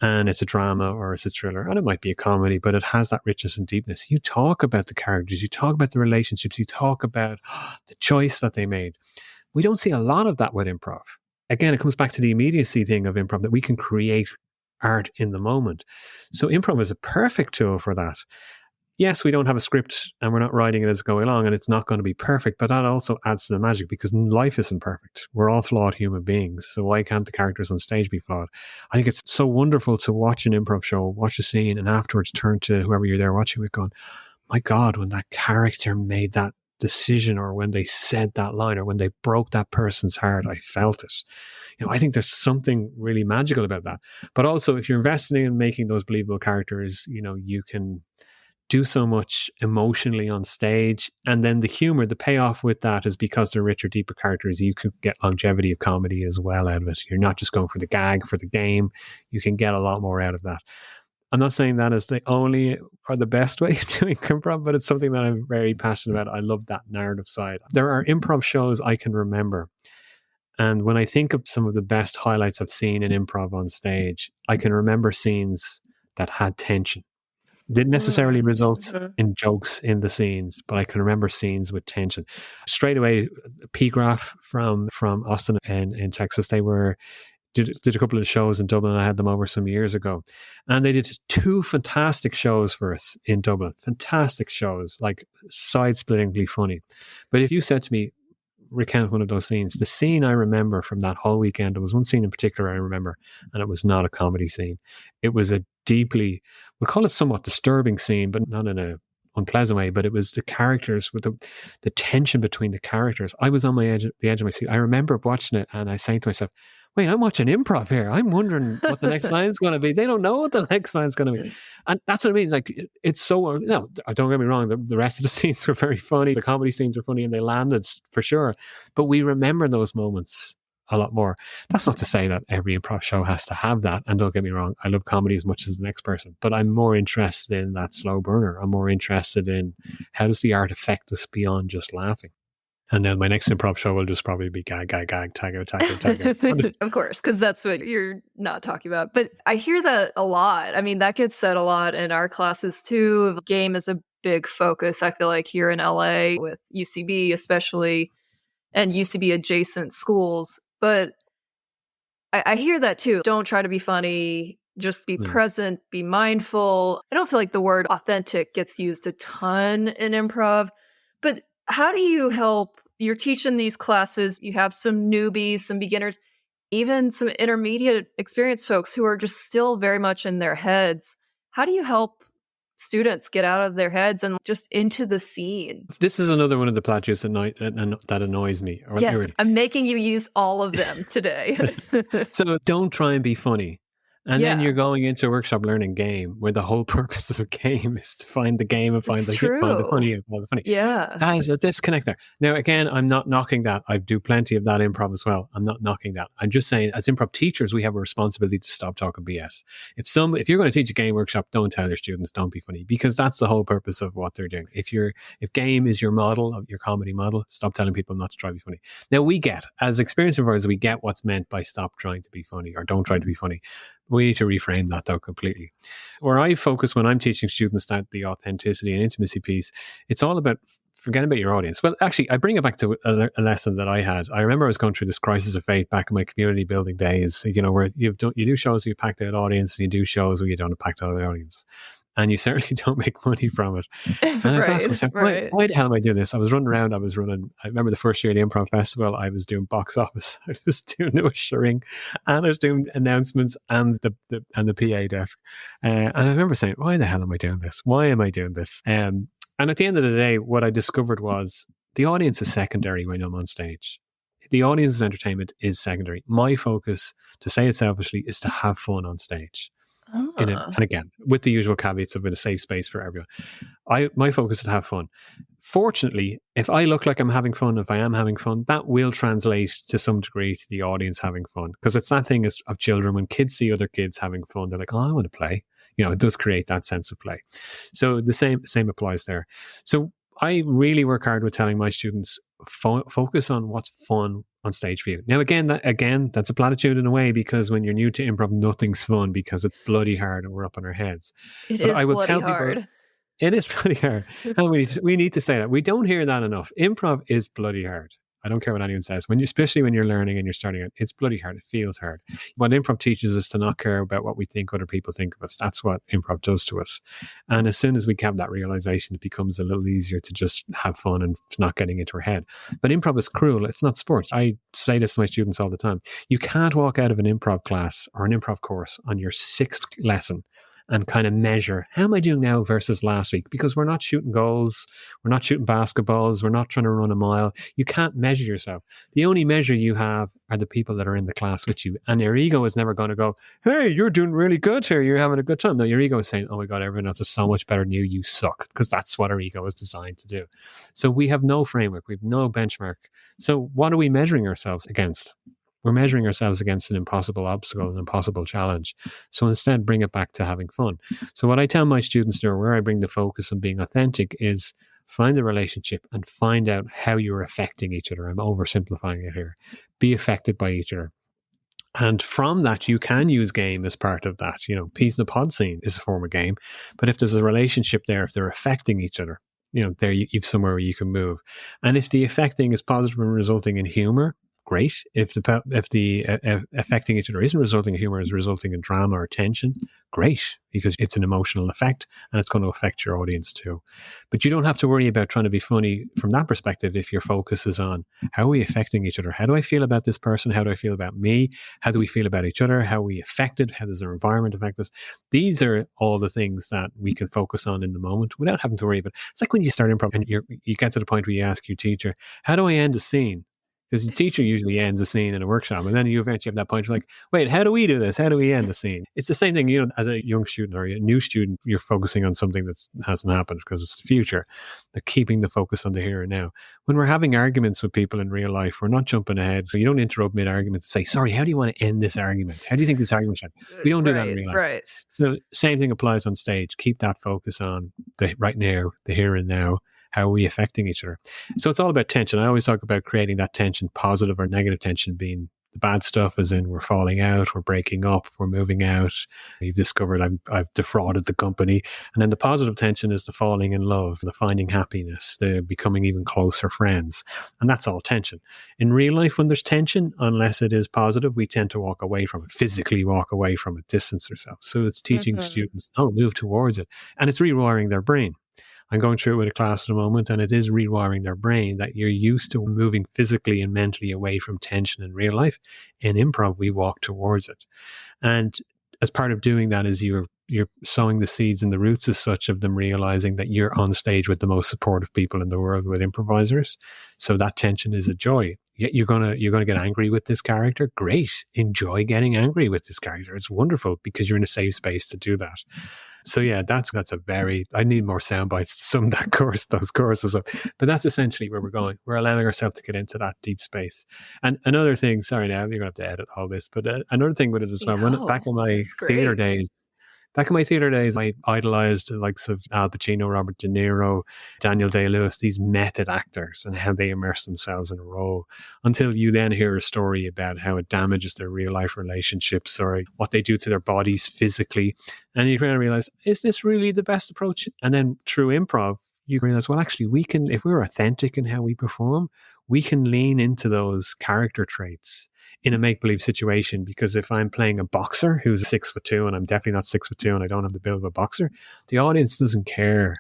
and it's a drama or it's a thriller, and it might be a comedy, but it has that richness and deepness. You talk about the characters, you talk about the relationships, you talk about the choice that they made. We don't see a lot of that with improv. Again, it comes back to the immediacy thing of improv, that we can create art in the moment. So improv is a perfect tool for that. Yes, we don't have a script and we're not writing it as going along, and it's not going to be perfect, but that also adds to the magic, because life isn't perfect. We're all flawed human beings. So why can't the characters on stage be flawed? I think it's so wonderful to watch an improv show, watch a scene, and afterwards turn to whoever you're there watching with going, my God, when that character made that decision, or when they said that line, or when they broke that person's heart, I felt it. I think there's something really magical about that. But also, if you're investing in making those believable characters, you can do so much emotionally on stage. And then the humor, the payoff with that is, because they're richer, deeper characters, you could get longevity of comedy as well out of it. You're not just going for the gag, for the game. You can get a lot more out of that. I'm not saying that is the only or the best way of doing improv, but it's something that I'm very passionate about. I love that narrative side. There are improv shows I can remember, and when I think of some of the best highlights I've seen in improv on stage, I can remember scenes that had tension. Didn't necessarily result in jokes in the scenes, but I can remember scenes with tension. Straight away, P-Graph from Austin in Texas, they did a couple of shows in Dublin. I had them over some years ago, and they did 2 fantastic shows for us in Dublin. Fantastic shows, like side-splittingly funny. But if you said to me, recount one of those scenes, the scene I remember from that whole weekend, there was one scene in particular I remember, and it was not a comedy scene. It was a deeply, we'll call it somewhat disturbing scene, but not in a unpleasant way, but it was the characters, with the tension between the characters. I was on the edge of my seat. I remember watching it and I saying to myself, wait, I'm watching improv here. I'm wondering what the next line is going to be. They don't know what the next line is going to be. And that's what I mean. Like, it's so, no, don't get me wrong. The rest of the scenes were very funny. The comedy scenes were funny and they landed for sure. But we remember those moments a lot more. That's not to say that every improv show has to have that. And don't get me wrong, I love comedy as much as the next person, but I'm more interested in that slow burner. I'm more interested in, how does the art affect us beyond just laughing? And then my next improv show will just probably be gag, tag out. Of course, because that's what you're not talking about. But I hear that a lot. I mean, that gets said a lot in our classes too. Game is a big focus, I feel like, here in LA with UCB especially, and UCB adjacent schools. But I hear that too. Don't try to be funny. Just be present, be mindful. I don't feel like the word authentic gets used a ton in improv. But how do you help? You're teaching these classes, you have some newbies, some beginners. even some intermediate experienced folks who are just still very much in their heads. How do you help students get out of their heads and just into the scene? This is another one of the platitudes that annoys me. Yes, I'm making you use all of them today. So don't try and be funny. And then you're going into a workshop learning game where the whole purpose of a game is to find the game and find the funny and find the funny. Yeah. That is a disconnect there. Now, again, I'm not knocking that. I do plenty of that improv as well. I'm not knocking that. I'm just saying, as improv teachers, we have a responsibility to stop talking BS. If you're going to teach a game workshop, don't tell your students don't be funny, because that's the whole purpose of what they're doing. If game is your model, your comedy model, stop telling people not to try to be funny. Now, as experienced improvisers, we get what's meant by stop trying to be funny or don't try to be funny. We need to reframe that, though, completely. Where I focus when I'm teaching students that the authenticity and intimacy piece, it's all about forgetting about your audience. Well, actually, I bring it back to a lesson that I had. I remember I was going through this crisis of faith back in my community building days, where you do shows where you packed out audience, and you do shows where you don't pack out the audience. And you certainly don't make money from it. And I was asking myself, why the hell am I doing this? I was running around. I remember the first year at the Improv Festival, I was doing box office. I was doing ushering, and I was doing announcements and the PA desk. And I remember saying, why the hell am I doing this? Why am I doing this? And at the end of the day, what I discovered was the audience is secondary when I'm on stage. The audience's entertainment is secondary. My focus, to say it selfishly, is to have fun on stage. And again, with the usual caveats of it, a safe space for everyone. My focus is to have fun. Fortunately, if I look like I'm having fun, if I am having fun, that will translate to some degree to the audience having fun. Because it's that thing of children, when kids see other kids having fun, they're like, oh, I want to play. It does create that sense of play. So the same applies there. So I really work hard with telling my students, focus on what's fun on stage for you. Now, again, that's a platitude in a way, because when you're new to improv, nothing's fun because it's bloody hard and we're up on our heads. It is bloody hard. It is bloody hard. And we need to say that. We don't hear that enough. Improv is bloody hard. I don't care what anyone says. Especially when you're learning and you're starting out, it's bloody hard. It feels hard. What improv teaches us to not care about what we think other people think of us. That's what improv does to us. And as soon as we have that realization, it becomes a little easier to just have fun and not getting into our head. But improv is cruel. It's not sports. I say this to my students all the time. You can't walk out of an improv class or an improv course on your 6th lesson and kind of measure, how am I doing now versus last week? Because we're not shooting goals, we're not shooting basketballs, we're not trying to run a mile. You can't measure yourself. The only measure you have are the people that are in the class with you. And your ego is never going to go, hey, you're doing really good here, you're having a good time. No, your ego is saying, oh my God, everyone else is so much better than you, you suck. Because that's what our ego is designed to do. So we have no framework, we have no benchmark. So what are we measuring ourselves against? We're measuring ourselves against an impossible obstacle, an impossible challenge. So instead, bring it back to having fun. So what I tell my students there, where I bring the focus on being authentic, is find the relationship and find out how you're affecting each other. I'm oversimplifying it here. Be affected by each other. And from that, you can use game as part of that. Peas in the pod scene is a form of game. But if there's a relationship there, if they're affecting each other, there you've somewhere where you can move. And if the affecting is positive and resulting in humor, great. If the affecting each other isn't resulting in humor, is resulting in drama or tension, great, because it's an emotional effect and it's going to affect your audience too. But you don't have to worry about trying to be funny from that perspective if your focus is on, how are we affecting each other? How do I feel about this person? How do I feel about me? How do we feel about each other? How are we affected? How does our environment affect us? These are all the things that we can focus on in the moment without having to worry about. It's like when you start improv and you get to the point where you ask your teacher, how do I end a scene? Because the teacher usually ends a scene in a workshop, and then you eventually have that point where, like, wait, how do we do this? How do we end the scene? It's the same thing, as a young student or a new student, you're focusing on something that hasn't happened because it's the future. They're keeping the focus on the here and now. When we're having arguments with people in real life, we're not jumping ahead. So you don't interrupt mid-argument to say, sorry, how do you want to end this argument? How do you think this argument should? We don't do that in real life. Right. So same thing applies on stage. Keep that focus on the right now, the here and now. How are we affecting each other? So it's all about tension. I always talk about creating that tension, positive or negative tension being the bad stuff, as in we're falling out, we're breaking up, we're moving out. You've discovered I've defrauded the company. And then the positive tension is the falling in love, the finding happiness, the becoming even closer friends. And that's all tension. In real life, when there's tension, unless it is positive, we tend to walk away from it, physically walk away from it, distance ourselves. So it's teaching students, move towards it. And it's rewiring their brain. I'm going through it with a class at the moment, and it is rewiring their brain that you're used to moving physically and mentally away from tension in real life. In improv, we walk towards it. And as part of doing that is you're sowing the seeds and the roots as such of them realizing that you're on stage with the most supportive people in the world, with improvisers. So that tension is a joy. You're gonna get angry with this character. Great. Enjoy getting angry with this character. It's wonderful because you're in a safe space to do that. So yeah, that's a very, I need more sound bites to sum that those courses up. But that's essentially where we're going. We're allowing ourselves to get into that deep space. And another thing, sorry now, you're going to have to edit all this, but another thing with it as well, back in my theater days, I idolized the likes of Al Pacino, Robert De Niro, Daniel Day-Lewis, these method actors and how they immerse themselves in a role, until you then hear a story about how it damages their real life relationships or what they do to their bodies physically. And you kind of realize, is this really the best approach? And then through improv, you realize, well, actually, we can, if we're authentic in how we perform, we can lean into those character traits in a make-believe situation. Because if I'm playing a boxer who's 6'2", and I'm definitely not 6'2", and I don't have the build of a boxer, the audience doesn't care,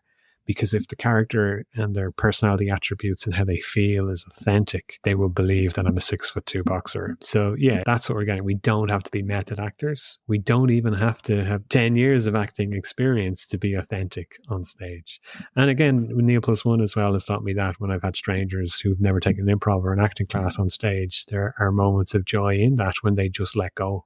because if the character and their personality attributes and how they feel is authentic, they will believe that I'm a 6'2" boxer. So yeah, that's what we're getting. We don't have to be method actors. We don't even have to have 10 years of acting experience to be authentic on stage. And again, Neil Plus One as well has taught me that when I've had strangers who've never taken an improv or an acting class on stage, there are moments of joy in that when they just let go.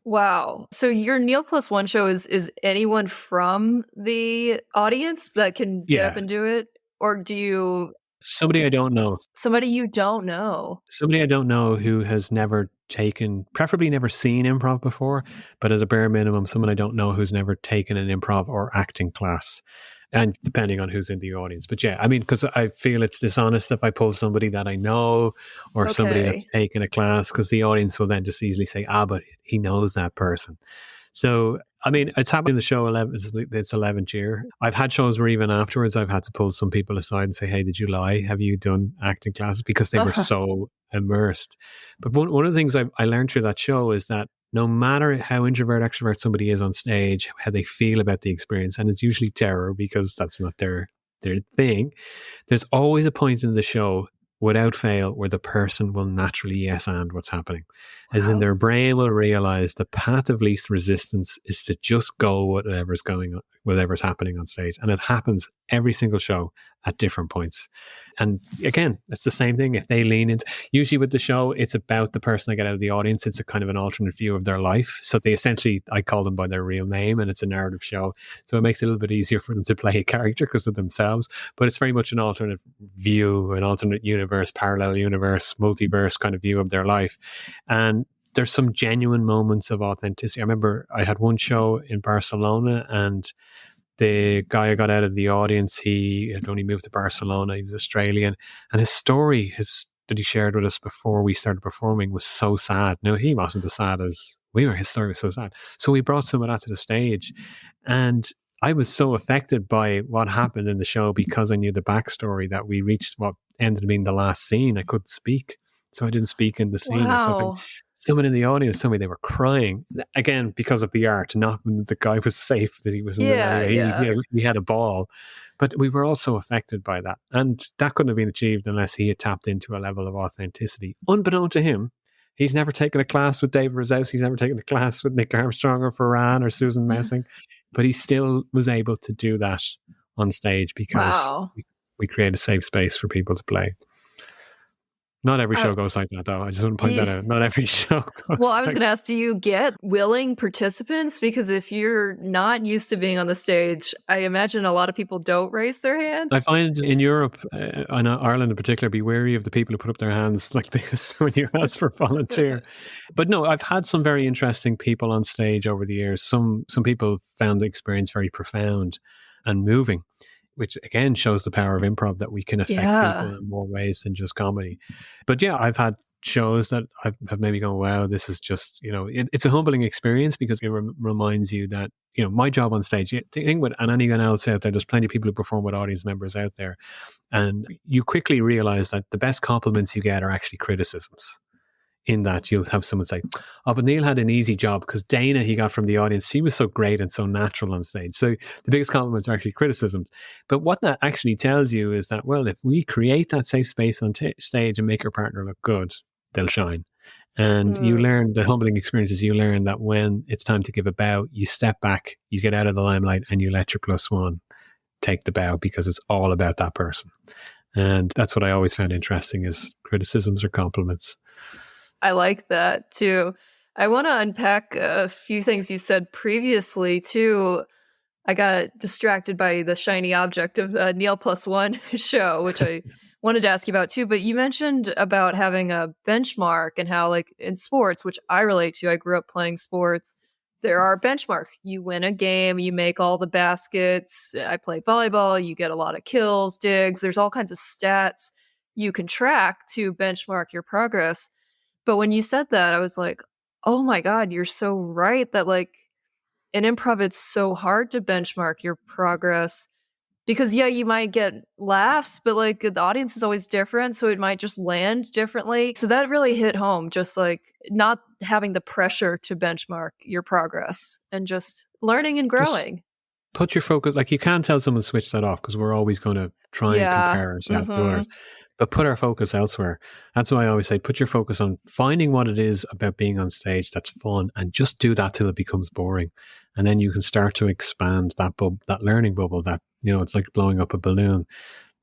Wow. So your Neil Plus One show is anyone from the audience that can get up and do it? Or do you... Somebody I don't know. Somebody you don't know. Somebody I don't know who has never taken, preferably never seen improv before, but at a bare minimum, someone I don't know who's never taken an improv or acting class. And depending on who's in the audience. But yeah, I mean, because I feel it's dishonest if I pull somebody that I know or somebody that's taken a class, because the audience will then just easily say, but he knows that person. So, I mean, it's happened in the show, it's 11th year. I've had shows where even afterwards I've had to pull some people aside and say, hey, did you lie? Have you done acting classes? Because they were so immersed. But one of the things I learned through that show is that no matter how introvert, extrovert somebody is on stage, how they feel about the experience, and it's usually terror because that's not their thing, there's always a point in the show, without fail, where the person will naturally yes and what's happening. As in, their brain will realize the path of least resistance is to just go whatever's happening on stage. And it happens every single show at different points. And again, it's the same thing. If they lean into, usually with the show, it's about the person I get out of the audience. It's a kind of an alternate view of their life. So they essentially, I call them by their real name, and it's a narrative show. So it makes it a little bit easier for them to play a character because of themselves. But it's very much an alternate view, an alternate universe, parallel universe, multiverse kind of view of their life. And there's some genuine moments of authenticity. I remember I had one show in Barcelona, and the guy I got out of the audience, he had only moved to Barcelona. He was Australian, and his story that he shared with us before we started performing was so sad. Now, he wasn't as sad as we were. His story was so sad. So we brought some of that to the stage, and I was so affected by what happened in the show because I knew the backstory that we reached what ended up being the last scene. I couldn't speak, so I didn't speak in the scene. Wow. Someone in the audience told me they were crying, again, because of the art, not when the guy was safe, that he was in the area. He had a ball. But we were also affected by that. And that couldn't have been achieved unless he had tapped into a level of authenticity. Unbeknown to him, he's never taken a class with David Rosowski. He's never taken a class with Nick Armstrong or Ferran or Susan Messing. But he still was able to do that on stage because we create a safe space for people to play. Not every show goes like that, though. I just want to point that out. Not every show goes Well, I was going to ask, do you get willing participants? Because if you're not used to being on the stage, I imagine a lot of people don't raise their hands. I find in Europe, and Ireland in particular, be wary of the people who put up their hands like this when you ask for volunteer. But no, I've had some very interesting people on stage over the years. Some people found the experience very profound and moving, which again shows the power of improv, that we can affect people in more ways than just comedy. But yeah, I've had shows that have made me go, wow, this is just, it's a humbling experience because it reminds you that, my job on stage, think with, and anyone else out there, there's plenty of people who perform with audience members out there. And you quickly realize that the best compliments you get are actually criticisms. in that you'll have someone say, oh, but Neil had an easy job because Dana, he got from the audience, she was so great and so natural on stage. So the biggest compliments are actually criticisms. But what that actually tells you is that, well, if we create that safe space on stage and make our partner look good, they'll shine. And you learn, the humbling experiences, you learn that when it's time to give a bow, you step back, you get out of the limelight and you let your plus one take the bow because it's all about that person. And that's what I always found interesting, is criticisms or compliments. I like that too. I want to unpack a few things you said previously too. I got distracted by the shiny object of the Neil Plus One show, which I wanted to ask you about too. But you mentioned about having a benchmark and how, like in sports, which I relate to, I grew up playing sports, there are benchmarks. You win a game, you make all the baskets. I play volleyball, you get a lot of kills, digs. There's all kinds of stats you can track to benchmark your progress. But when you said that, I was like, oh my God, you're so right that like in improv, it's so hard to benchmark your progress because, yeah, you might get laughs, but like the audience is always different. So it might just land differently. So that really hit home, just like not having the pressure to benchmark your progress and just learning and growing. Just put your focus, like you can't tell someone to switch that off because we're always going to try and compare ourselves to others. But put our focus elsewhere. That's why I always say, put your focus on finding what it is about being on stage that's fun, and just do that till it becomes boring. And then you can start to expand that that learning bubble that, you know, it's like blowing up a balloon.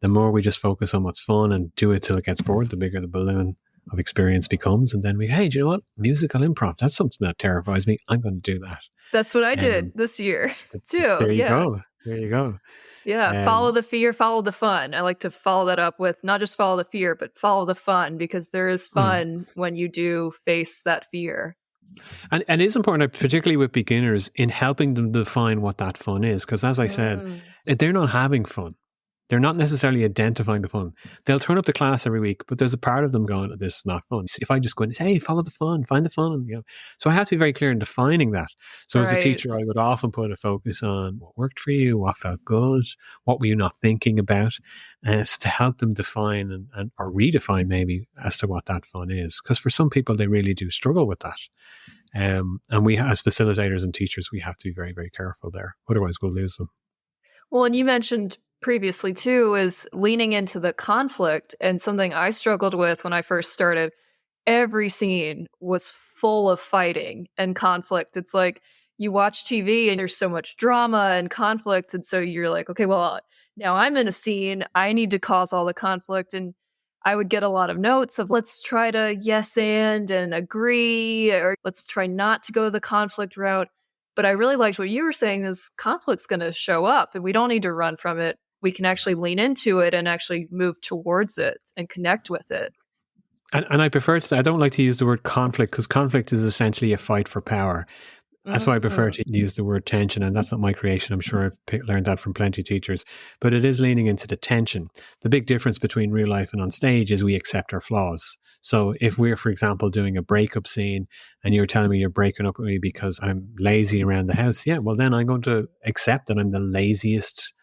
The more we just focus on what's fun and do it till it gets bored, the bigger the balloon of experience becomes. And then hey, do you know what? Musical improv, that's something that terrifies me. I'm going to do that. That's what I did this year too. There you go. There you go. Yeah, follow the fear, follow the fun. I like to follow that up with not just follow the fear, but follow the fun, because there is fun when you do face that fear. And it is important, particularly with beginners, in helping them define what that fun is. Because as I said, they're not having fun. They're not necessarily identifying the fun. They'll turn up to class every week, but there's a part of them going, this is not fun. If I just go and say, hey, follow the fun, find the fun, you know. So I have to be very clear in defining that. So as a teacher, I would often put a focus on what worked for you, what felt good, what were you not thinking about, to help them define and or redefine maybe as to what that fun is. Because for some people, they really do struggle with that. And we, as facilitators and teachers, we have to be very, very careful there. Otherwise, we'll lose them. Well, and you mentioned previously too is leaning into the conflict, and something I struggled with when I first started. Every scene was full of fighting and conflict. It's like you watch TV and there's so much drama and conflict, and so you're like, okay, well, now I'm in a scene, I need to cause all the conflict. And I would get a lot of notes of let's try to yes and agree, or let's try not to go the conflict route. But I really liked what you were saying, is conflict's going to show up and we don't need to run from it. We can actually lean into it and actually move towards it and connect with it. And I prefer to, I don't like to use the word conflict, because conflict is essentially a fight for power. That's why I prefer to use the word tension. And that's not my creation. I'm sure I've learned that from plenty of teachers. But it is leaning into the tension. The big difference between real life and on stage is we accept our flaws. So if we're, for example, doing a breakup scene and you're telling me you're breaking up with me because I'm lazy around the house, yeah, well, then I'm going to accept that I'm the laziest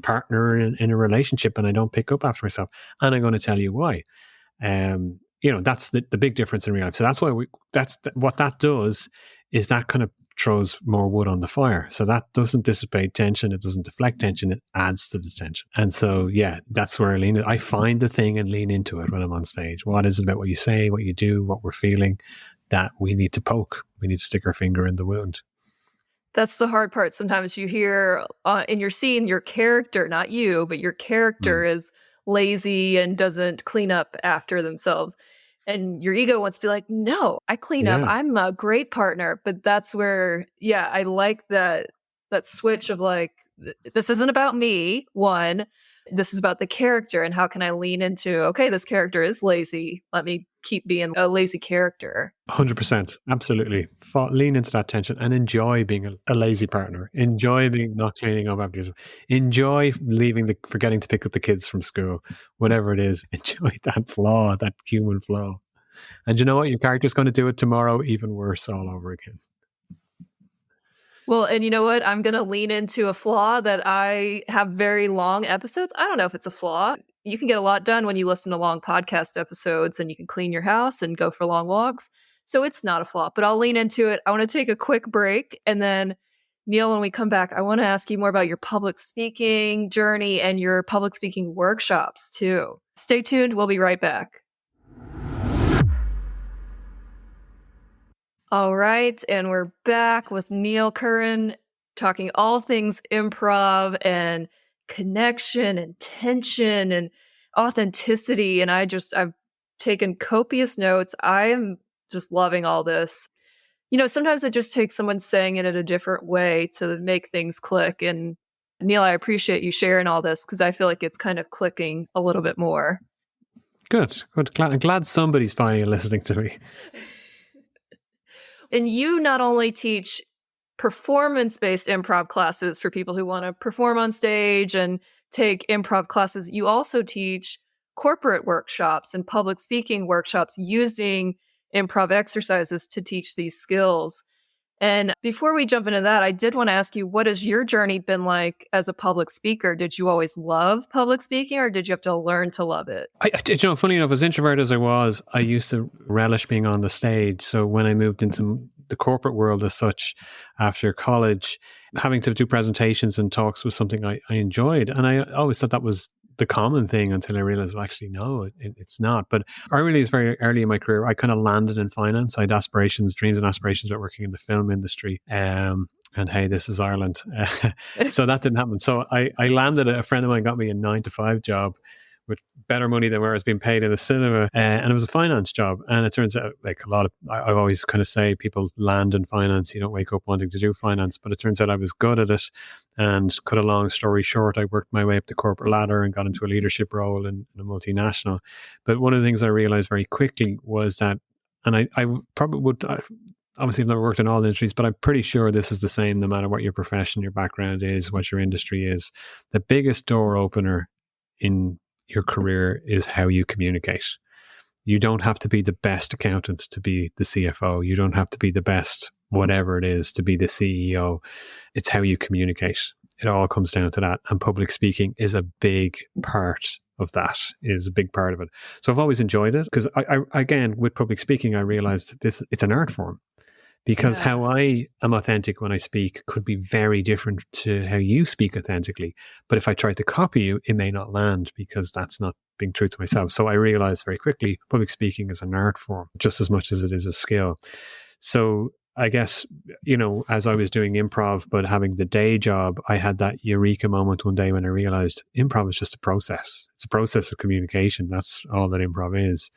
partner in a relationship and I don't pick up after myself. And I'm going to tell you why. You know, that's the big difference in real life. So that's why what that does is that kind of throws more wood on the fire. So that doesn't dissipate tension. It doesn't deflect tension. It adds to the tension. And so, yeah, that's where I lean in. I find the thing and lean into it when I'm on stage. What is it about what you say, what you do, what we're feeling that we need to poke? We need to stick our finger in the wound. That's the hard part. Sometimes you hear in your scene, your character, not you, but your character is lazy and doesn't clean up after themselves. And your ego wants to be like, no, I clean up. I'm a great partner. But that's where, yeah, I like that switch of like, this isn't about me, one. This is about the character, and how can I lean into, okay, this character is lazy. Let me keep being a lazy character. 100%. Absolutely. Lean into that tension and enjoy being a lazy partner. Enjoy being not cleaning up after yourself. Enjoy forgetting to pick up the kids from school, whatever it is. Enjoy that flaw, that human flaw. And you know what? Your character's going to do it tomorrow, even worse all over again. Well, and you know what? I'm going to lean into a flaw that I have very long episodes. I don't know if it's a flaw. you can get a lot done when you listen to long podcast episodes and you can clean your house and go for long walks. So it's not a flop, but I'll lean into it. I want to take a quick break. And then, Neil, when we come back, I want to ask you more about your public speaking journey and your public speaking workshops too. Stay tuned. We'll be right back. All right. And we're back with Neil Curran talking all things improv and connection and tension and authenticity. And I've taken copious notes. I am just loving all this. Sometimes it just takes someone saying it in a different way to make things click. And Neil, I appreciate you sharing all this because I feel like it's kind of clicking a little bit more. Good. I'm glad somebody's finally listening to me. And you not only teach performance-based improv classes for people who want to perform on stage and take improv classes, you also teach corporate workshops and public speaking workshops using improv exercises to teach these skills. And before we jump into that, I did want to ask you, what has your journey been like as a public speaker? Did you always love public speaking or did you have to learn to love it? Funny enough, as introverted as I was, I used to relish being on the stage. So when I moved into the corporate world as such after college, having to do presentations and talks was something I enjoyed. And I always thought that was the common thing until I realized, well, actually, no, it's not. But I realized very early in my career, I kind of landed in finance. I had dreams and aspirations about working in the film industry. And hey, this is Ireland. So that didn't happen. So I landed, a friend of mine got me a 9-to-5 job with better money than where I was being paid in a cinema. And it was a finance job. And it turns out, like I always kind of say, people land in finance. You don't wake up wanting to do finance. But it turns out I was good at it. And cut a long story short, I worked my way up the corporate ladder and got into a leadership role in a multinational. But one of the things I realized very quickly was that, and I probably would, obviously I've never worked in all industries, but I'm pretty sure this is the same no matter what your profession, your background is, what your industry is. The biggest door opener in your career is how you communicate. You don't have to be the best accountant to be the CFO. You don't have to be the best whatever it is to be the CEO. It's how you communicate. It all comes down to that. And public speaking is a big part of that, is a big part of it. So I've always enjoyed it because I again, with public speaking, I realized that it's an art form. Because how I am authentic when I speak could be very different to how you speak authentically. But if I try to copy you, it may not land because that's not being true to myself. So I realized very quickly, public speaking is an art form just as much as it is a skill. So I guess, as I was doing improv, but having the day job, I had that eureka moment one day when I realized improv is just a process. It's a process of communication. That's all that improv is.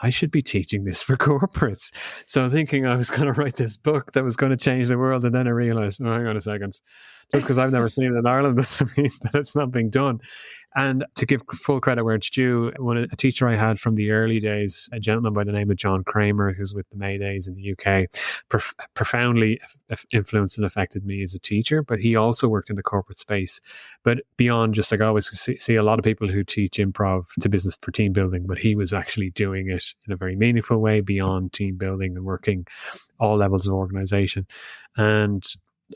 I should be teaching this for corporates. So thinking I was going to write this book that was going to change the world. And then I realized, hang on a second. Just because I've never seen it in Ireland doesn't mean that it's not being done. And to give full credit where it's due, a teacher I had from the early days, a gentleman by the name of John Kramer, who's with the Maydays in the UK, profoundly influenced and affected me as a teacher, but he also worked in the corporate space. But beyond just, like, I always see a lot of people who teach improv to business for team building, but he was actually doing it in a very meaningful way beyond team building and working all levels of organization. And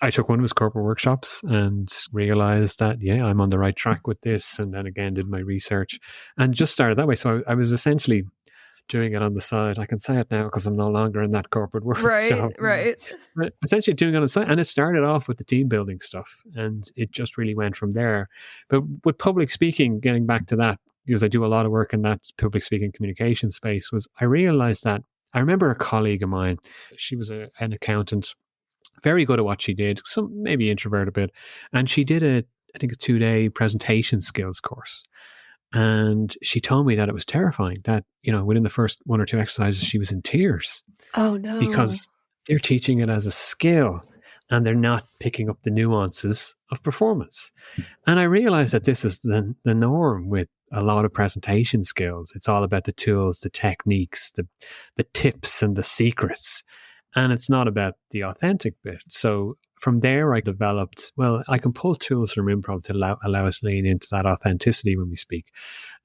I took one of his corporate workshops and realized that, I'm on the right track with this. And then again, did my research and just started that way. So I was essentially doing it on the side. I can say it now because I'm no longer in that corporate work. Right. Essentially doing it on the side. And it started off with the team building stuff and it just really went from there. But with public speaking, getting back to that, because I do a lot of work in that public speaking communication space, was I realized that I remember a colleague of mine, she was an accountant, very good at what she did, some maybe introvert a bit. And she did a 2-day presentation skills course. And she told me that it was terrifying that, within the first 1 or 2 exercises, she was in tears. Oh, no. Because they're teaching it as a skill and they're not picking up the nuances of performance. And I realized that this is the norm with a lot of presentation skills. It's all about the tools, the techniques, the tips and the secrets. And it's not about the authentic bit. So from there, I developed, I can pull tools from improv to allow us lean into that authenticity when we speak.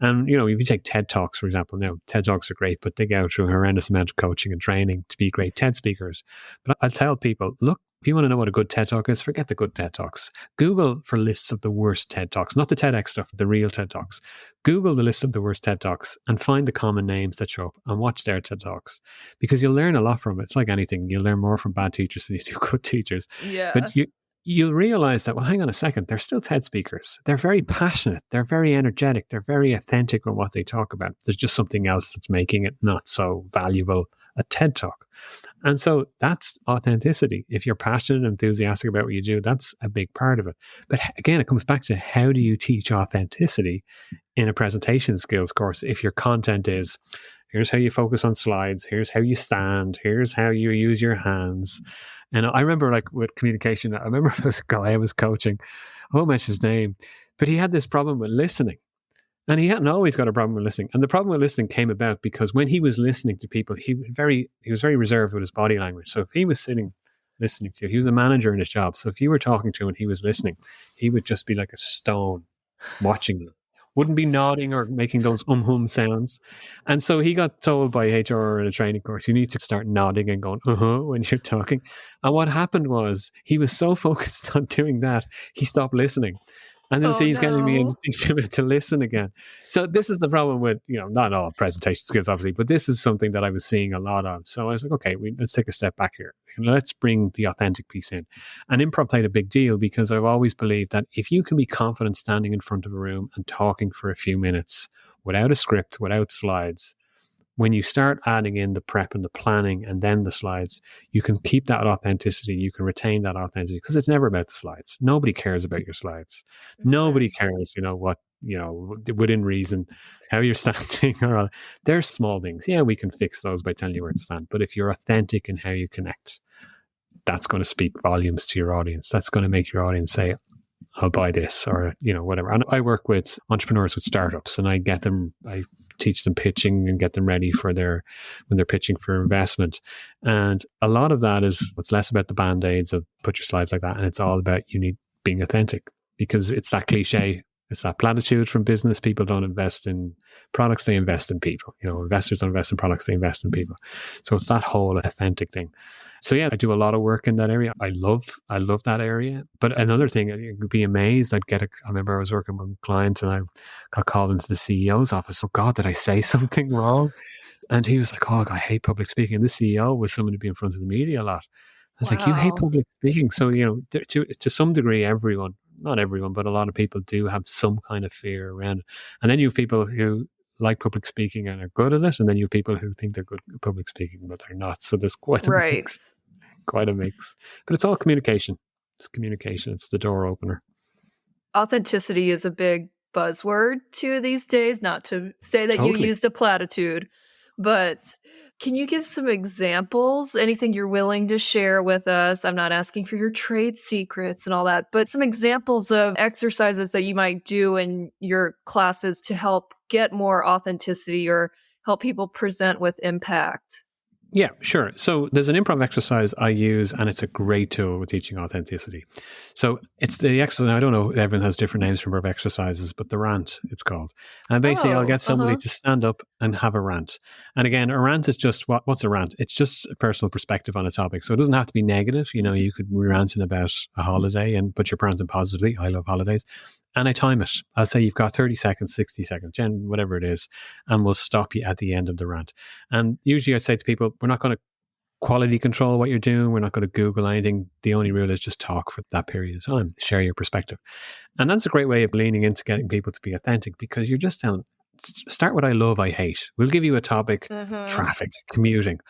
And, if you take TED Talks, for example, now TED Talks are great, but they go through a horrendous amount of coaching and training to be great TED speakers. But I tell people, look If you want to know what a good TED Talk is, forget the good TED Talks. Google for lists of the worst TED Talks, not the TEDx stuff, the real TED Talks. Google the list of the worst TED Talks and find the common names that show up and watch their TED Talks, because you'll learn a lot from it. It's like anything. You'll learn more from bad teachers than you do good teachers. Yeah. But you'll realize that, well, hang on a second, they're still TED speakers. They're very passionate. They're very energetic. They're very authentic on what they talk about. There's just something else that's making it not so valuable, a TED Talk. And so that's authenticity. If you're passionate and enthusiastic about what you do, that's a big part of it. But again, it comes back to, how do you teach authenticity in a presentation skills course if your content is, here's how you focus on slides, here's how you stand, here's how you use your hands. And I remember, like, with communication, I remember there was a guy I was coaching, I won't mention his name, but he had this problem with listening. And he hadn't always got a problem with listening. And the problem with listening came about because when he was listening to people, he was very reserved with his body language. So if he was sitting listening to you, he was a manager in his job. So if you were talking to him and he was listening, he would just be like a stone watching you. Wouldn't be nodding or making those hum sounds. And so he got told by HR in a training course, you need to start nodding and going, when you're talking. And what happened was, he was so focused on doing that, he stopped listening. And then he's getting me to listen again. So this is the problem with, not all presentation skills, obviously, but this is something that I was seeing a lot of. So I was like, okay, let's take a step back here. Let's bring the authentic piece in. And improv played a big deal, because I've always believed that if you can be confident standing in front of a room and talking for a few minutes without a script, without slides, when you start adding in the prep and the planning and then the slides, you can keep that authenticity. You can retain that authenticity, because it's never about the slides. Nobody cares about your slides. Nobody cares, what, within reason, how you're standing. Or there's small things. Yeah, we can fix those by telling you where to stand. But if you're authentic in how you connect, that's going to speak volumes to your audience. That's going to make your audience say, I'll buy this, or, whatever. And I work with entrepreneurs with startups, and I teach them pitching and get them ready for when they're pitching for investment. And a lot of that it's less about the band-aids of put your slides like that. And it's all about being authentic, because it's that cliche. It's that platitude from business. People don't invest in products, they invest in people. Investors don't invest in products, they invest in people. So it's that whole authentic thing. So yeah, I do a lot of work in that area. I love that area. But another thing, you'd be amazed. I remember I was working with a client and I got called into the CEO's office. Oh God, did I say something wrong? And he was like, oh, I hate public speaking. And the CEO was someone to be in front of the media a lot. I was like, you hate public speaking. So, to some degree, not everyone, but a lot of people do have some kind of fear around it. And then you have people who like public speaking and are good at it. And then you have people who think they're good at public speaking, but they're not. So there's quite a mix. Quite a mix. But it's all communication. It's communication. It's the door opener. Authenticity is a big buzzword too these days. Not to say that you used a platitude, but can you give some examples? Anything you're willing to share with us? I'm not asking for your trade secrets and all that, but some examples of exercises that you might do in your classes to help get more authenticity or help people present with impact. Yeah, sure. So there's an improv exercise I use, and it's a great tool with teaching authenticity. So it's the exercise, I don't know, everyone has different names for improv exercises, but the rant, it's called. And basically I'll get somebody to stand up and have a rant. And again, a rant is just, what's a rant? It's just a personal perspective on a topic. So it doesn't have to be negative. You could be ranting about a holiday, but you're ranting positively. I love holidays. And I time it. I'll say you've got 30 seconds, 60 seconds, whatever it is, and we'll stop you at the end of the rant. And usually I'd say to people, we're not going to quality control what you're doing. We're not going to Google anything. The only rule is just talk for that period of time, share your perspective. And that's a great way of leaning into getting people to be authentic, because you're just telling, start with I love, I hate. We'll give you a topic, traffic, commuting.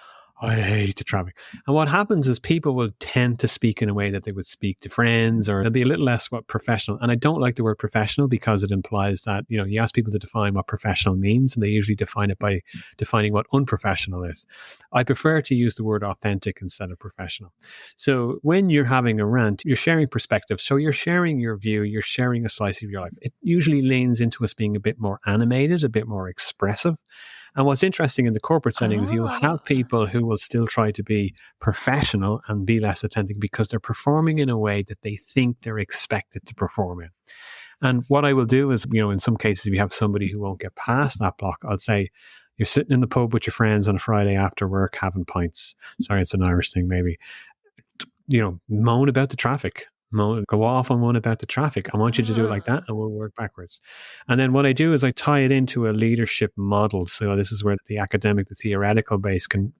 I hate the traffic. And what happens is people will tend to speak in a way that they would speak to friends, or they'll be a little less professional. And I don't like the word professional, because it implies that, you ask people to define what professional means, and they usually define it by defining what unprofessional is. I prefer to use the word authentic instead of professional. So when you're having a rant, you're sharing perspective. So you're sharing your view, you're sharing a slice of your life. It usually leans into us being a bit more animated, a bit more expressive. And what's interesting in the corporate setting is you'll have people who will still try to be professional and be less authentic, because they're performing in a way that they think they're expected to perform in. And what I will do is, in some cases, if you have somebody who won't get past that block, I'll say, you're sitting in the pub with your friends on a Friday after work having pints. Sorry, it's an Irish thing maybe. moan about the traffic. Go off on one about the traffic. I want you to do it like that, and we'll work backwards. And then what I do is I tie it into a leadership model. So this is where the academic, the theoretical base can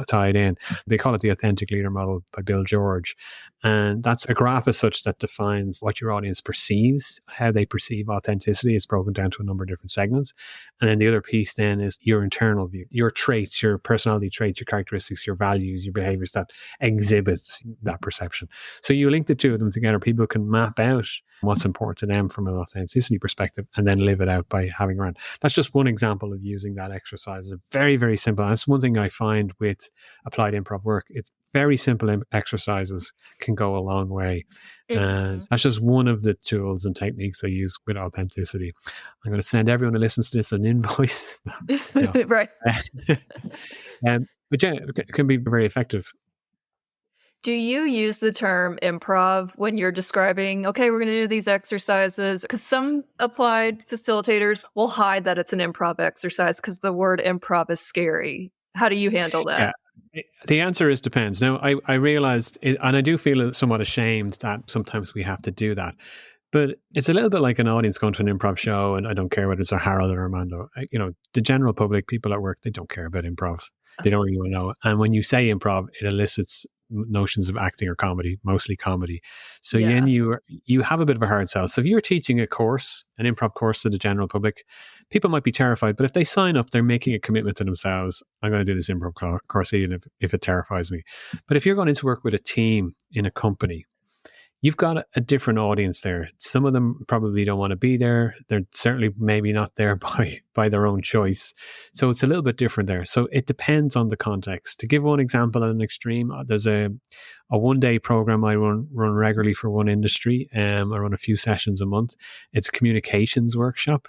tie it in. They call it the authentic leader model by Bill George. And that's a graph as such that defines what your audience perceives, how they perceive authenticity. It's broken down to a number of different segments. And then the other piece then is your internal view, your traits, your personality traits, your characteristics, your values, your behaviors that exhibits that perception. So you link the two of them together. People can map out what's important to them from an authenticity perspective and then live it out by having around. That's just one example of using that exercise. It's very, very simple. And that's one thing I find with applied improv work. It's very simple exercises can go a long way. And that's just one of the tools and techniques I use with authenticity. I'm going to send everyone who listens to this an invoice. Right. But yeah, it can be very effective. Do you use the term improv when you're describing, okay, we're going to do these exercises? Because some applied facilitators will hide that it's an improv exercise because the word improv is scary. How do you handle that? Yeah. The answer is depends. Now, I realized, and I do feel somewhat ashamed that sometimes we have to do that. But it's a little bit like an audience going to an improv show, and I don't care whether it's a Harold or Armando. The general public, people at work, they don't care about improv. They don't really want to know. And when you say improv, it elicits notions of acting or comedy, mostly comedy. So then you have a bit of a hard sell. So if you're teaching a course, an improv course to the general public, people might be terrified. But if they sign up, they're making a commitment to themselves. I'm going to do this improv course even if it terrifies me. But if you're going to work with a team in a company, you've got a different audience there. Some of them probably don't want to be there. They're certainly maybe not there by their own choice. So it's a little bit different there. So it depends on the context. To give one example at an extreme, there's a one-day program I run regularly for one industry. I run a few sessions a month. It's a communications workshop.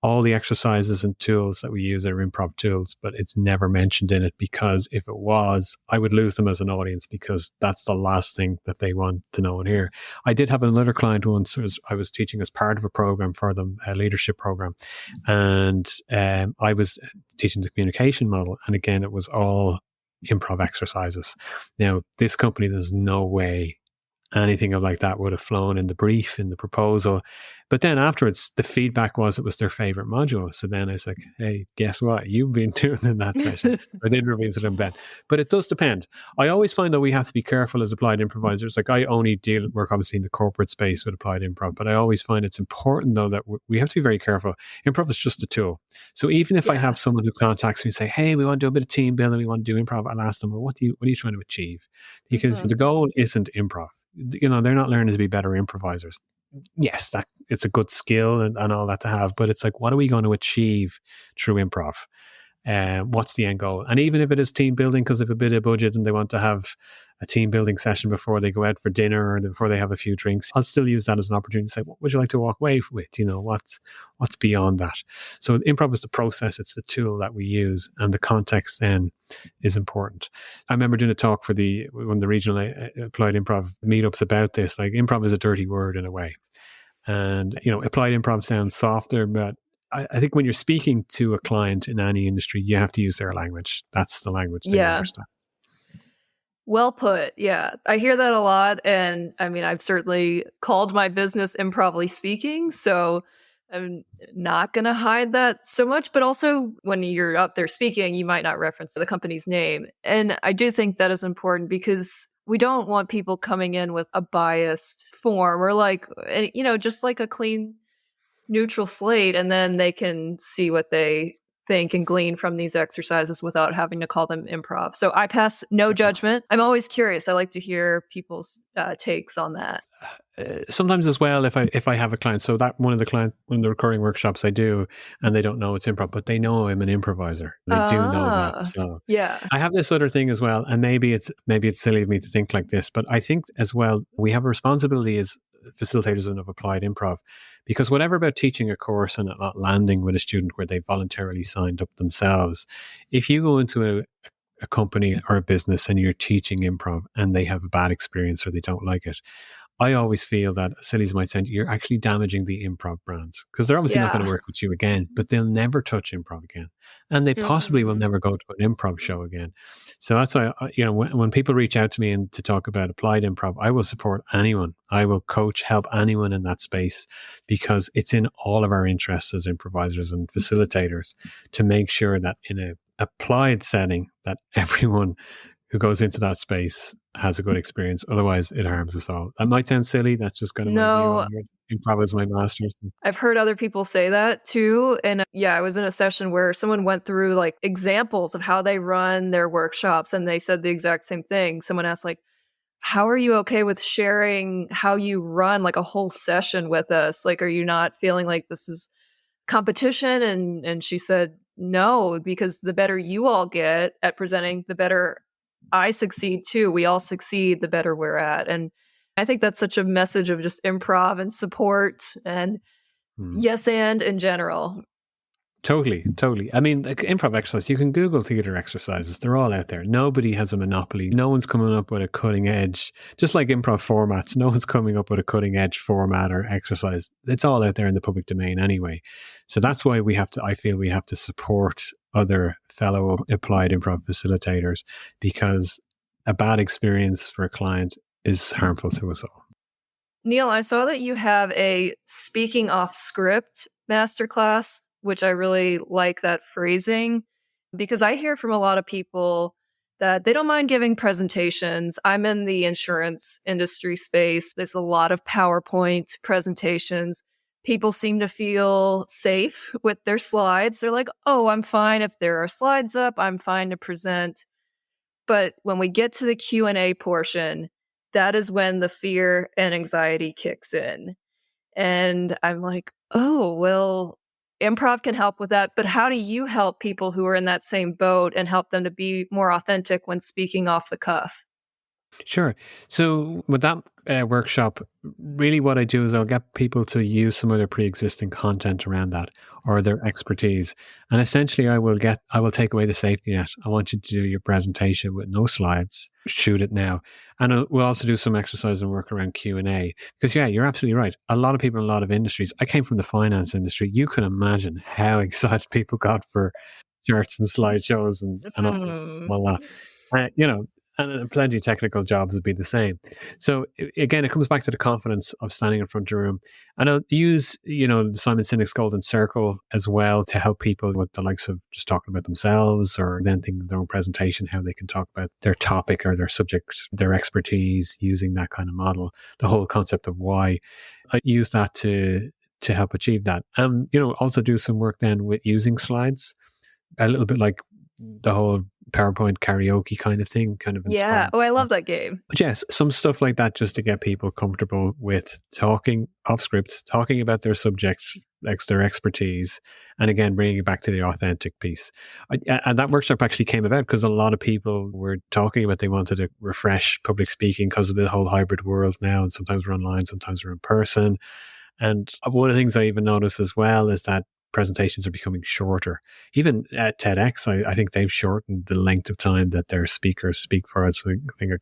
All the exercises and tools that we use are improv tools, but it's never mentioned in it because if it was, I would lose them as an audience because that's the last thing that they want to know and hear. I did have another client once. I was teaching as part of a program for them, a leadership program, and I was teaching the communication model. And again, it was all improv exercises. Now, this company, there's no way anything like that would have flown in the brief, in the proposal. But then afterwards, the feedback was it was their favorite module. So then I was like, hey, guess what? You've been doing in that session. I didn't reveal to them then. But it does depend. I always find that we have to be careful as applied improvisers. Like I only work obviously in the corporate space with applied improv, but I always find it's important though that we have to be very careful. Improv is just a tool. So even if I have someone who contacts me and say, hey, we want to do a bit of team building, we want to do improv, I'll ask them, well, what are you trying to achieve? Because the goal isn't improv. They're not learning to be better improvisers. Yes, that it's a good skill and all that to have, but it's like, what are we going to achieve through improv? What's the end goal? And even if it is team building, because they have a bit of budget and they want to have a team building session before they go out for dinner or before they have a few drinks, I'll still use that as an opportunity to say, what would you like to walk away with? What's beyond that? So improv is the process, it's the tool that we use, and the context then is important. I remember doing a talk for one of the regional applied improv meetups about this. Like improv is a dirty word in a way. And, applied improv sounds softer, but I think when you're speaking to a client in any industry, you have to use their language. That's the language they understand. Well put. Yeah. I hear that a lot. And I mean, I've certainly called my business Improvly Speaking. So I'm not going to hide that so much. But also when you're up there speaking, you might not reference the company's name. And I do think that is important because we don't want people coming in with a biased form or just like a clean, neutral slate. And then they can see what they think and glean from these exercises without having to call them improv. So I pass no judgment. I'm always curious. I like to hear people's takes on that. Sometimes as well, if I have a client, so that one of the recurring workshops I do, and they don't know it's improv, but they know I'm an improviser. They do know that. So yeah, I have this other thing as well, and maybe it's silly of me to think like this, but I think as well we have a responsibility as facilitators of applied improv, because whatever about teaching a course and not landing with a student where they voluntarily signed up themselves, if you go into a company or a business and you're teaching improv and they have a bad experience or they don't like it, I always feel that, silly as it might sound, you're actually damaging the improv brand, because they're obviously not going to Yeah. work with you again, but they'll never touch improv again. And they possibly will Mhm. never go to an improv show again. So that's why, when people reach out to me and to talk about applied improv, I will support anyone. I will coach, help anyone in that space, because it's in all of our interests as improvisers and facilitators to make sure that in a applied setting that everyone who goes into that space has a good experience. Otherwise, it harms us all. That might sound silly. That's just kind of my view No, on it. Improv is my master's. I've heard other people say that too. And yeah, I was in a session where someone went through like examples of how they run their workshops and they said the exact same thing. Someone asked, like, how are you okay with sharing how you run like a whole session with us? Like, are you not feeling like this is competition? And she said, no, because the better you all get at presenting, the better I succeed too. We all succeed, the better we're at. And I think that's such a message of just improv and support and Hmm. yes, and in general. Totally, totally. I mean, like improv exercise, you can Google theater exercises. They're all out there. Nobody has a monopoly. No one's coming up with a cutting edge, just like improv formats. No one's coming up with a cutting edge format or exercise. It's all out there in the public domain anyway. So that's why I feel we have to support other fellow applied improv facilitators, because a bad experience for a client is harmful to us all. Neil, I saw that you have a speaking off script masterclass, which I really like that phrasing because I hear from a lot of people that they don't mind giving presentations. I'm in the insurance industry space. There's a lot of PowerPoint presentations. People seem to feel safe with their slides. They're like, oh, I'm fine if there are slides up. I'm fine to present. But when we get to the Q&A portion, that is when the fear and anxiety kicks in. And I'm like, oh, well, improv can help with that. But how do you help people who are in that same boat and help them to be more authentic when speaking off the cuff? Sure. So with that workshop, really what I do is I'll get people to use some of their pre-existing content around that or their expertise. And essentially I will take away the safety net. I want you to do your presentation with no slides, shoot it now. And we'll also do some exercise and work around Q&A. Because yeah, you're absolutely right. A lot of people in a lot of industries, I came from the finance industry. You can imagine how excited people got for charts and slideshows and all that. And plenty of technical jobs would be the same. So again, it comes back to the confidence of standing in front of a room. And I'll use, Simon Sinek's Golden Circle as well to help people with the likes of just talking about themselves or then thinking of their own presentation, how they can talk about their topic or their subject, their expertise using that kind of model, the whole concept of why. I use that to help achieve that. Also do some work then with using slides, a little bit like the whole PowerPoint karaoke kind of thing, kind of Yeah. inspired. Oh, I love that game. But yes, some stuff like that just to get people comfortable with talking off script, talking about their subject, like their expertise, and again, bringing it back to the authentic piece. And that workshop actually came about because a lot of people were talking about they wanted to refresh public speaking because of the whole hybrid world now, and sometimes we're online, sometimes we're in person. And one of the things I even noticed as well is that presentations are becoming shorter. Even at TEDx, I think they've shortened the length of time that their speakers speak for. It's a thing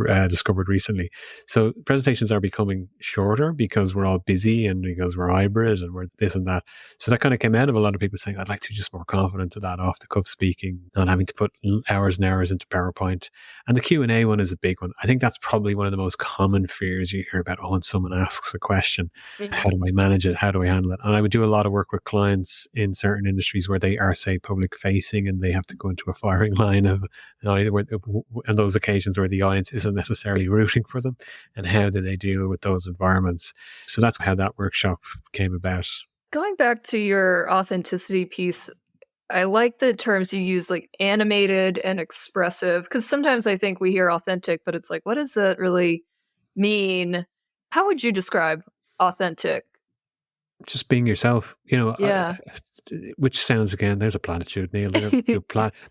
I discovered recently. So presentations are becoming shorter because we're all busy and because we're hybrid and we're this and that. So that kind of came out of a lot of people saying, I'd like to be just more confident to that off the cuff speaking, not having to put hours and hours into PowerPoint. And the Q&A one is a big one. I think that's probably one of the most common fears you hear about. Oh, when someone asks a question, how do I manage it? How do I handle it? And I would do a lot of work with clients in certain industries where they are, say, public facing and they have to go into a firing line of on those occasions where the audience isn't necessarily rooting for them, and how do they deal with those environments. So that's how that workshop came about. Going back to your authenticity piece, I like the terms you use, like animated and expressive, because sometimes I think we hear authentic, but it's like, what does that really mean? How would you describe authentic? Just being yourself, Yeah. which sounds, again, there's a platitude, Neil.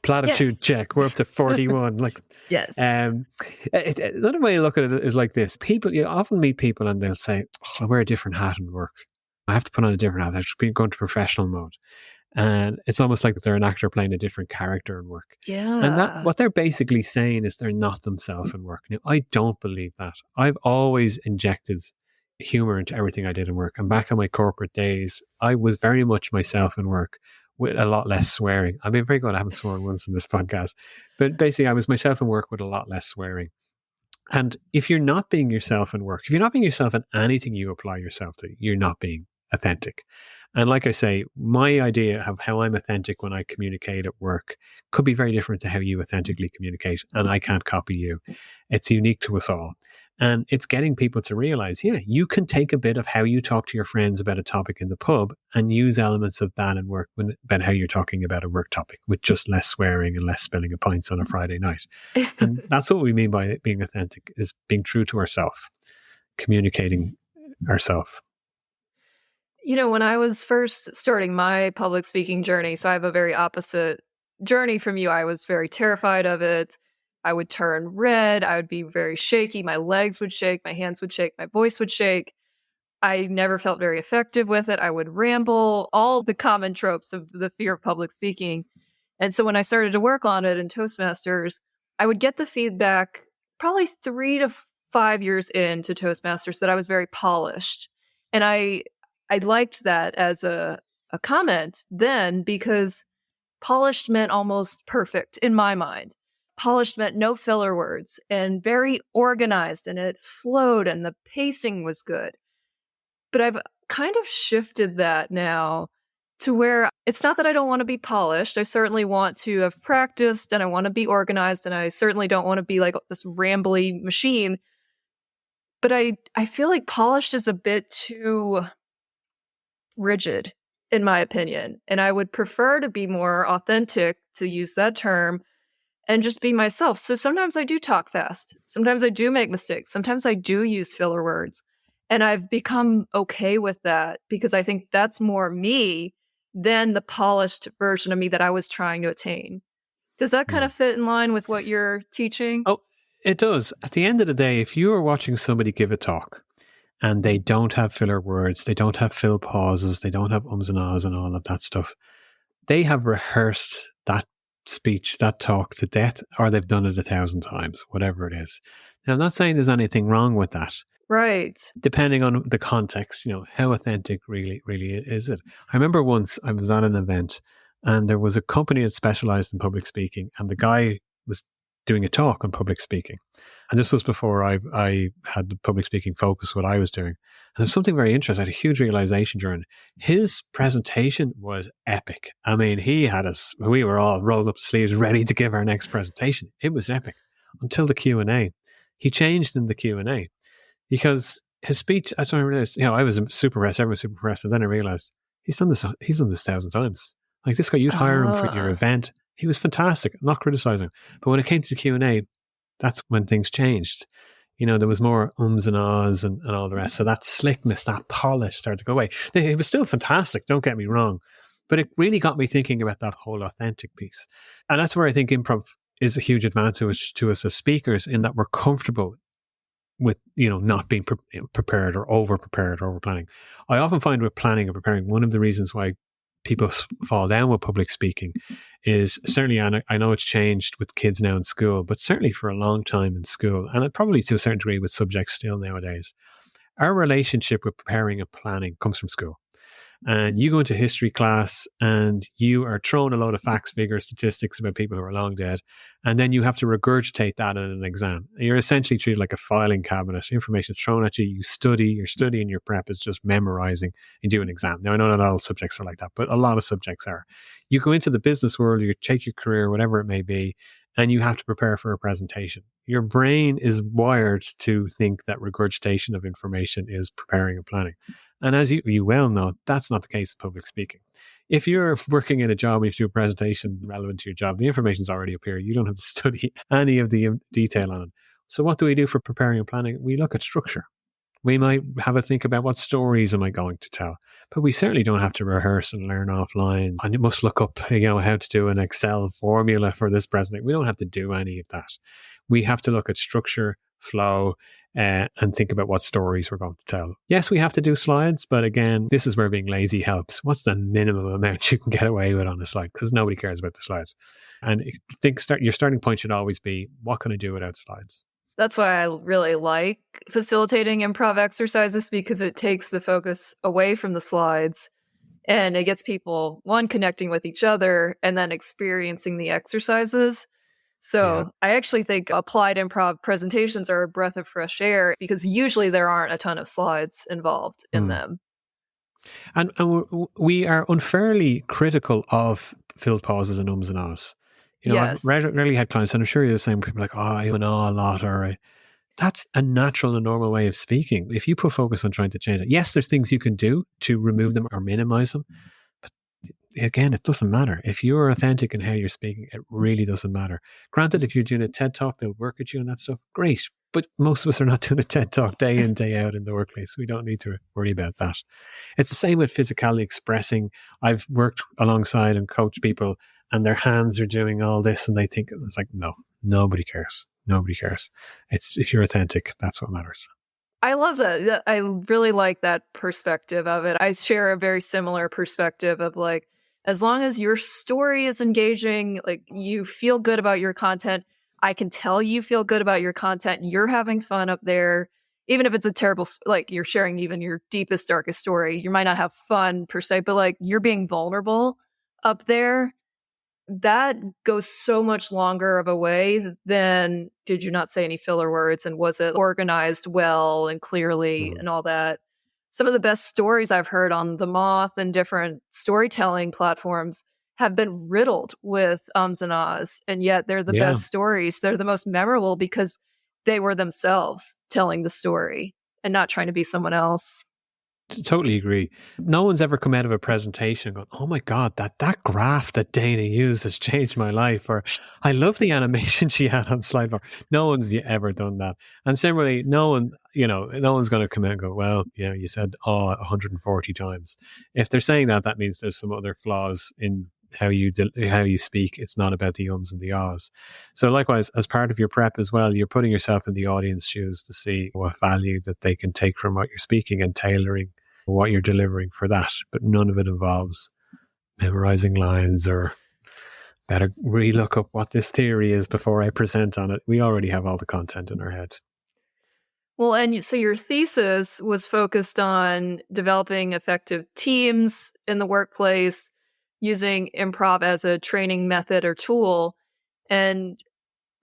Platitude Yes. check. We're up to 41. Yes. Another way to look at it is like this. People, you often meet people and they'll say, I wear a different hat in work. I have to put on a different hat. I should be going to professional mode. And it's almost like they're an actor playing a different character in work. And that Yeah. what they're basically saying is they're not themselves in work. Now, I don't believe that. I've always injected humor into everything I did in work. And back in my corporate days, I was very much myself in work with a lot less swearing. I mean, very good. I haven't sworn once in this podcast, but basically I was myself in work with a lot less swearing. And if you're not being yourself in work, if you're not being yourself in anything you apply yourself to, you're not being authentic. And like I say, my idea of how I'm authentic when I communicate at work could be very different to how you authentically communicate. And I can't copy you. It's unique to us all. And it's getting people to realize, yeah, you can take a bit of how you talk to your friends about a topic in the pub and use elements of that in work about how you're talking about a work topic with just less swearing and less spilling of pints on a Friday night. And that's what we mean by being authentic, is being true to ourselves, communicating ourselves. You know, when I was first starting my public speaking journey, so I have a very opposite journey from you. I was very terrified of it. I would turn red. I would be very shaky. My legs would shake. My hands would shake. My voice would shake. I never felt very effective with it. I would ramble, all the common tropes of the fear of public speaking. And so when I started to work on it in Toastmasters, I would get the feedback probably 3 to 5 years into Toastmasters that I was very polished. And I liked that as a comment then, because polished meant almost perfect in my mind. Polished meant no filler words and very organized, and it flowed and the pacing was good. But I've kind of shifted that now to where it's not that I don't want to be polished. I certainly want to have practiced and I want to be organized, and I certainly don't want to be like this rambly machine. But I feel like polished is a bit too rigid, in my opinion. And I would prefer to be more authentic, to use that term, and just be myself. So sometimes I do talk fast. Sometimes I do make mistakes. Sometimes I do use filler words. And I've become okay with that because I think that's more me than the polished version of me that I was trying to attain. Does that kind of fit in line with what you're teaching? Oh, it does. At the end of the day, if you are watching somebody give a talk and they don't have filler words, they don't have fill pauses, they don't have ums and ahs and all of that stuff, they have rehearsed that speech, that talk to death, or they've done it 1,000 times, whatever it is. Now, I'm not saying there's anything wrong with that. Right. Depending on the context, how authentic really is it? I remember once I was at an event and there was a company that specialized in public speaking, and the guy was doing a talk on public speaking. And this was before I had the public speaking focus, what I was doing. And there's something very interesting. I had a huge realization during his presentation was epic. I mean, we were all rolled up the sleeves, ready to give our next presentation. It was epic until the Q&A. He changed in the Q&A because his speech, that's when I realized, I was super impressed, everyone was super impressed. And then I realized he's done this 1,000 times. Like this guy, you'd hire him for your event. He was fantastic. I'm not criticizing. But when it came to the Q&A, that's when things changed. There was more ums and ahs and all the rest. So that slickness, that polish started to go away. It was still fantastic, don't get me wrong. But it really got me thinking about that whole authentic piece. And that's where I think improv is a huge advantage to us as speakers, in that we're comfortable with, not being prepared or over-prepared or over-planning. I often find with planning and preparing, one of the reasons why people fall down with public speaking is certainly, and I know it's changed with kids now in school, but certainly for a long time in school, and probably to a certain degree with subjects still nowadays, our relationship with preparing and planning comes from school. And you go into history class and you are thrown a load of facts, figures, statistics about people who are long dead. And then you have to regurgitate that in an exam. You're essentially treated like a filing cabinet. Information is thrown at you. You study. Your study and your prep is just memorizing and do an exam. Now, I know not all subjects are like that, but a lot of subjects are. You go into the business world, you take your career, whatever it may be, and you have to prepare for a presentation. Your brain is wired to think that regurgitation of information is preparing and planning. And as you well know, that's not the case in public speaking. If you're working in a job and you do a presentation relevant to your job, the information's already up here. You don't have to study any of the detail on it. So what do we do for preparing and planning? We look at structure. We might have a think about what stories am I going to tell, but we certainly don't have to rehearse and learn offline. And you must look up, how to do an Excel formula for this presentation. We don't have to do any of that. We have to look at structure, flow, and think about what stories we're going to tell. Yes, we have to do slides, but again, this is where being lazy helps. What's the minimum amount you can get away with on a slide? Because nobody cares about the slides. And your starting point should always be, what can I do without slides? That's why I really like facilitating improv exercises, because it takes the focus away from the slides and it gets people, one, connecting with each other and then experiencing the exercises. So I actually think applied improv presentations are a breath of fresh air, because usually there aren't a ton of slides involved in them. And we are unfairly critical of filled pauses and ums and ahs. Yes. I've rarely had clients, and I'm sure you're the same, people like, oh, I know a lot, or that's a natural and normal way of speaking. If you put focus on trying to change it, yes, there's things you can do to remove them or minimize them. But again, it doesn't matter. If you're authentic in how you're speaking, it really doesn't matter. Granted, if you're doing a TED Talk, they'll work at you and that stuff. Great. But most of us are not doing a TED Talk day in, day out in the workplace. We don't need to worry about that. It's the same with physically expressing. I've worked alongside and coached people, and their hands are doing all this, and they think, it's like, no, nobody cares. Nobody cares. It's, if you're authentic, that's what matters. I love that. I really like that perspective of it. I share a very similar perspective of, like, as long as your story is engaging, like, you feel good about your content, I can tell you feel good about your content, you're having fun up there. Even if it's a terrible, like, you're sharing even your deepest, darkest story, you might not have fun per se, but like, you're being vulnerable up there. That goes so much longer of a way than, did you not say any filler words, and was it organized well and clearly and all that. Some of the best stories I've heard on The Moth and different storytelling platforms have been riddled with ums and ahs, and yet they're the best stories. They're the most memorable because they were themselves telling the story and not trying to be someone else. Totally agree. No one's ever come out of a presentation going, oh my God, that graph that Dana used has changed my life, or I love the animation she had on slide 4. No one's ever done that. And similarly, no one's going to come out and go, well, you said 140 times. If they're saying that, that means there's some other flaws in how you speak. It's not about the ums and the ahs. So likewise, as part of your prep as well, you're putting yourself in the audience shoes to see what value that they can take from what you're speaking and tailoring what you're delivering for that. But none of it involves memorizing lines or better relook up what this theory is before I present on it. We already have all the content in our head. Well, and so your thesis was focused on developing effective teams in the workplace using improv as a training method or tool. And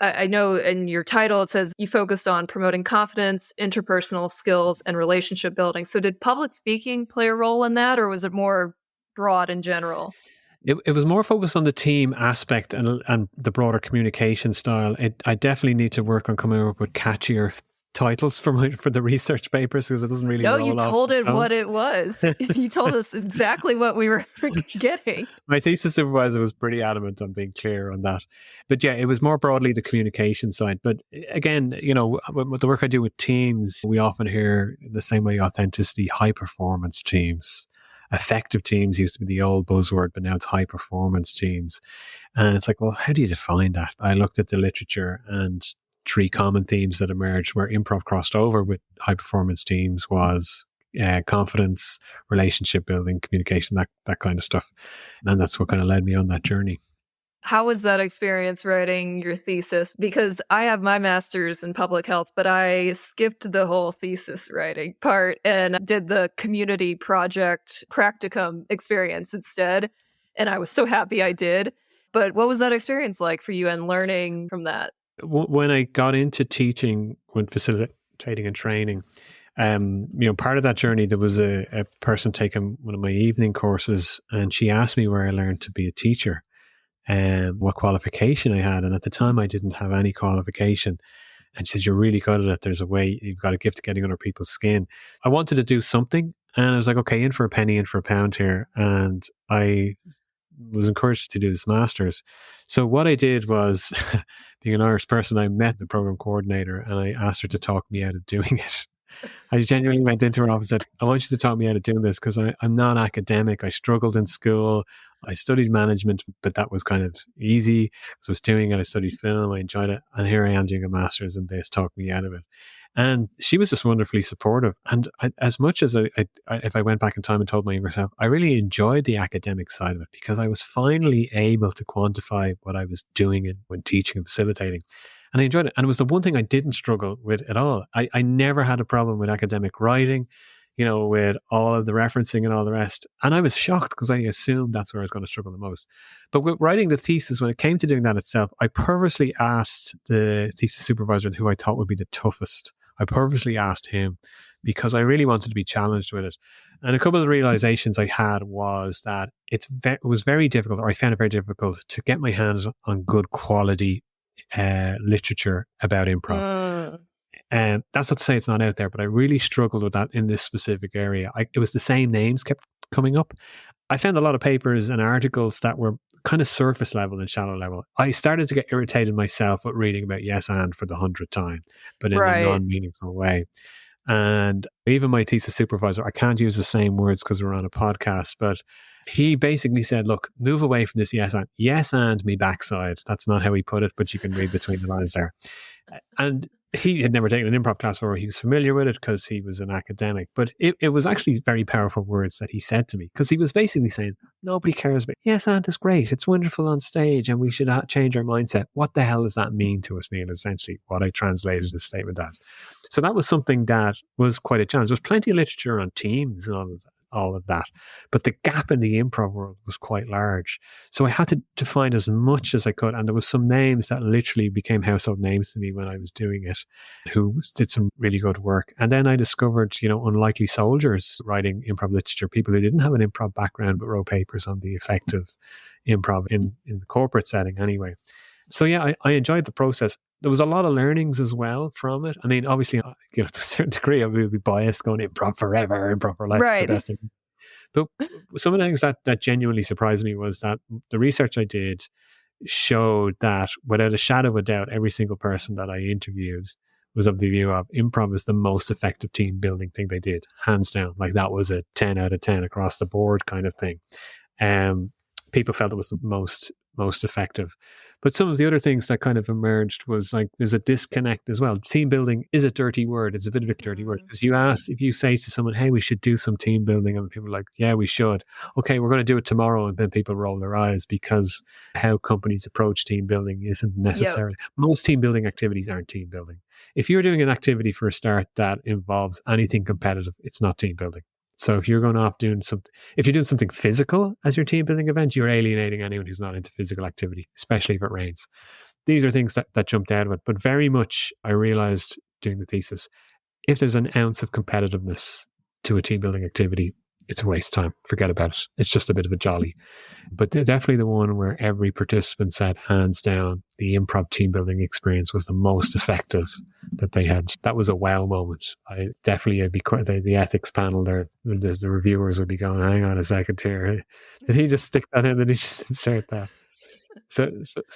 I know in your title it says you focused on promoting confidence, interpersonal skills, and relationship building. So did public speaking play a role in that, or was it more broad in general? It was more focused on the team aspect and the broader communication style. I definitely need to work on coming up with catchier titles for the research papers, because it doesn't really roll off. No, you told it what it was. You told us exactly what we were getting. My thesis supervisor was pretty adamant on being clear on that. But yeah, it was more broadly the communication side. But again, with the work I do with teams, we often hear the same way authenticity, high performance teams. Effective teams used to be the old buzzword, but now it's high performance teams. And it's like, well, how do you define that? I looked at the literature, and 3 common themes that emerged where improv crossed over with high performance teams was confidence, relationship building, communication, that kind of stuff. And that's what kind of led me on that journey. How was that experience writing your thesis? Because I have my master's in public health, but I skipped the whole thesis writing part and did the community project practicum experience instead. And I was so happy I did. But what was that experience like for you and learning from that? When I got into teaching, when facilitating and training, part of that journey, there was a person taking one of my evening courses, and she asked me where I learned to be a teacher and what qualification I had. And at the time, I didn't have any qualification. And she said, you're really good at it. There's a way, you've got a gift of getting under people's skin. I wanted to do something. And I was like, okay, in for a penny, in for a pound here. And I was encouraged to do this master's. So what I did was, being an Irish person, I met the program coordinator and I asked her to talk me out of doing it. I genuinely went into her office and said, I want you to talk me out of doing this, because I'm not academic. I struggled in school. I studied management, but that was kind of easy. So I was doing it. I studied film. I enjoyed it. And here I am doing a master's in this, talk me out of it. And she was just wonderfully supportive. And as much as if I went back in time and told my younger self, I really enjoyed the academic side of it because I was finally able to quantify what I was doing when teaching and facilitating. And I enjoyed it. And it was the one thing I didn't struggle with at all. I never had a problem with academic writing, with all of the referencing and all the rest. And I was shocked because I assumed that's where I was going to struggle the most. But with writing the thesis, when it came to doing that itself, I purposely asked the thesis supervisor who I thought would be the toughest. I purposely asked him because I really wanted to be challenged with it. And a couple of the realizations I had was that it was very difficult, or I found it very difficult to get my hands on good quality literature about improv. And that's not to say it's not out there, but I really struggled with that in this specific area. It was the same names kept coming up. I found a lot of papers and articles that were kind of surface level and shallow level. I started to get irritated myself with reading about yes and for the 100th time, but in a non-meaningful way. And even my thesis supervisor, I can't use the same words because we're on a podcast, but he basically said, look, move away from this yes and me backside. That's not how he put it, but you can read between the lines there. And he had never taken an improv class before. He was familiar with it because he was an academic, but it was actually very powerful words that he said to me, because he was basically saying, nobody cares about yes and is great. It's wonderful on stage and we should change our mindset. What the hell does that mean to us, Neil? Essentially what I translated his statement as. So that was something that was quite a challenge. There was plenty of literature on teams and all of that, but the gap in the improv world was quite large. So I had to find as much as I could, and there was some names that literally became household names to me when I was doing it, who did some really good work. And then I discovered, unlikely soldiers writing improv literature, people who didn't have an improv background but wrote papers on the effect of improv in the corporate setting anyway. So yeah, I enjoyed the process. There was a lot of learnings as well from it. I mean, obviously, to a certain degree, I would be biased going improv forever, improv for life, right. It's the best thing. But some of the things that genuinely surprised me was that the research I did showed that without a shadow of a doubt, every single person that I interviewed was of the view of improv is the most effective team building thing they did, hands down. Like that was a 10 out of 10 across the board kind of thing. People felt it was the most effective. But some of the other things that kind of emerged was like there's a disconnect as well. Team building is a dirty word. It's a bit of a dirty word because if you say to someone, hey, we should do some team building, and people are like, yeah, we should. Okay, we're going to do it tomorrow. And then people roll their eyes because how companies approach team building isn't necessarily. Yep. Most team building activities aren't team building. If you're doing an activity for a start that involves anything competitive, it's not team building. So if you're going off if you're doing something physical as your team building event, you're alienating anyone who's not into physical activity, especially if it rains. These are things that jumped out of it. But very much I realized doing the thesis, if there's an ounce of competitiveness to a team building activity, it's a waste of time. Forget about it. It's just a bit of a jolly. But definitely the one where every participant said, hands down, the improv team building experience was the most effective that they had. That was a wow moment. I'd be quite the ethics panel there. The reviewers would be going, hang on a second here. Did he just stick that in? Did he just insert that? So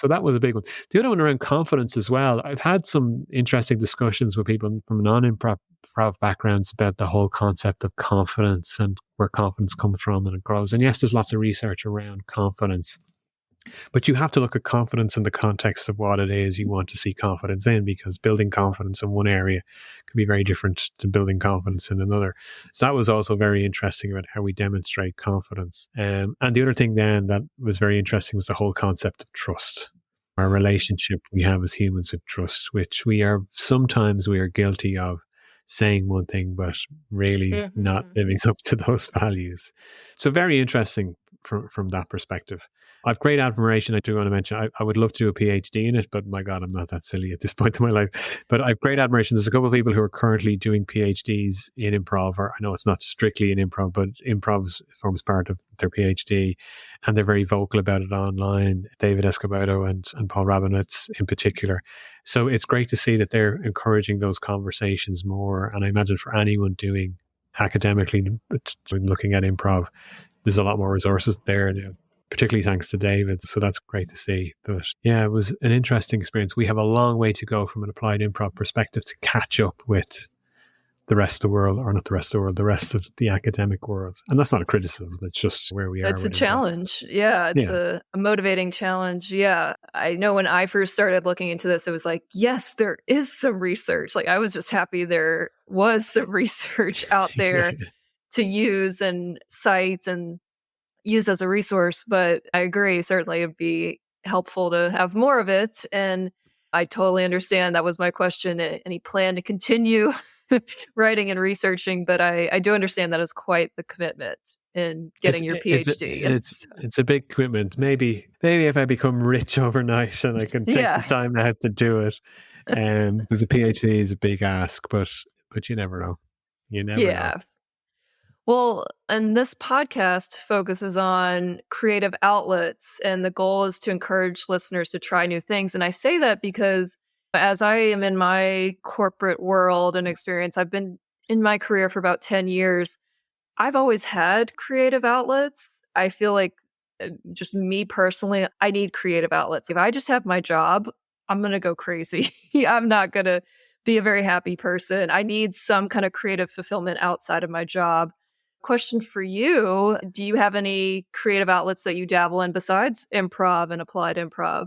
that was a big one. The other one around confidence as well. I've had some interesting discussions with people from non-improv backgrounds about the whole concept of confidence and where confidence comes from and it grows. And yes, there's lots of research around confidence, but you have to look at confidence in the context of what it is you want to see confidence in, because building confidence in one area can be very different to building confidence in another. So that was also very interesting about how we demonstrate confidence. And the other thing then that was very interesting was the whole concept of trust. Our relationship we have as humans with trust, which we are guilty of saying one thing, but really not living up to those values. So very interesting from that perspective. I've great admiration. I do want to mention, I would love to do a PhD in it, but my God, I'm not that silly at this point in my life. But I've great admiration. There's a couple of people who are currently doing PhDs in improv, or I know it's not strictly in improv, but improv forms part of their PhD, and they're very vocal about it online. David Escobedo and Paul Rabinowitz in particular. So it's great to see that they're encouraging those conversations more. And I imagine for anyone doing academically, but looking at improv, there's a lot more resources there now, particularly thanks to David. So that's great to see. But yeah, it was an interesting experience. We have a long way to go from an applied improv perspective to catch up with the rest of the world, or not the rest of the world, the rest of the academic world. And that's not a criticism, it's just where we are It's a with improv. challenge. Yeah, it's Yeah. a motivating challenge. Yeah. I know when I first started looking into this, it was like, yes, there is some research. Like, I was just happy there was some research out there to use and cite and use as a resource. But I agree, certainly it'd be helpful to have more of it. And I totally understand that was my question. Any plan to continue writing and researching? But I do understand that is quite the commitment in getting your PhD. It's a big commitment. Maybe if I become rich overnight and I can take Yeah. the time out to do it. Because a PhD is a big ask, but you never know. You never know. Yeah. Well, and this podcast focuses on creative outlets, and the goal is to encourage listeners to try new things. And I say that because as I am in my corporate world and experience, I've been in my career for about 10 years. I've always had creative outlets. I feel like just me personally, I need creative outlets. If I just have my job, I'm going to go crazy. I'm not going to be a very happy person. I need some kind of creative fulfillment outside of my job. Question for you. Do you have any creative outlets that you dabble in besides improv and applied improv?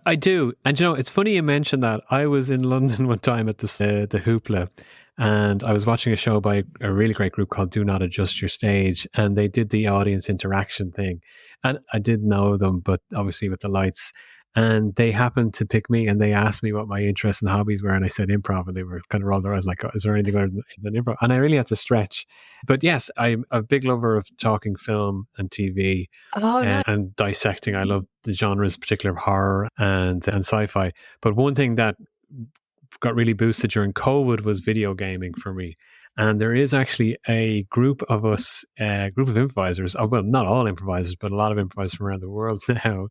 I do. And it's funny you mentioned that. I was in London one time at the Hoopla, and I was watching a show by a really great group called Do Not Adjust Your Stage, and they did the audience interaction thing. And I didn't know them, but obviously with the lights. And they happened to pick me, and they asked me what my interests and hobbies were, and I said improv, and they were kind of rolled their eyes like, "Is there anything other than improv?" And I really had to stretch. But yes, I'm a big lover of talking film and TV and dissecting. I love the genres, particularly of horror and sci-fi. But one thing that got really boosted during COVID was video gaming for me. And there is actually a group of us, a group of improvisers, well, not all improvisers, but a lot of improvisers from around the world now.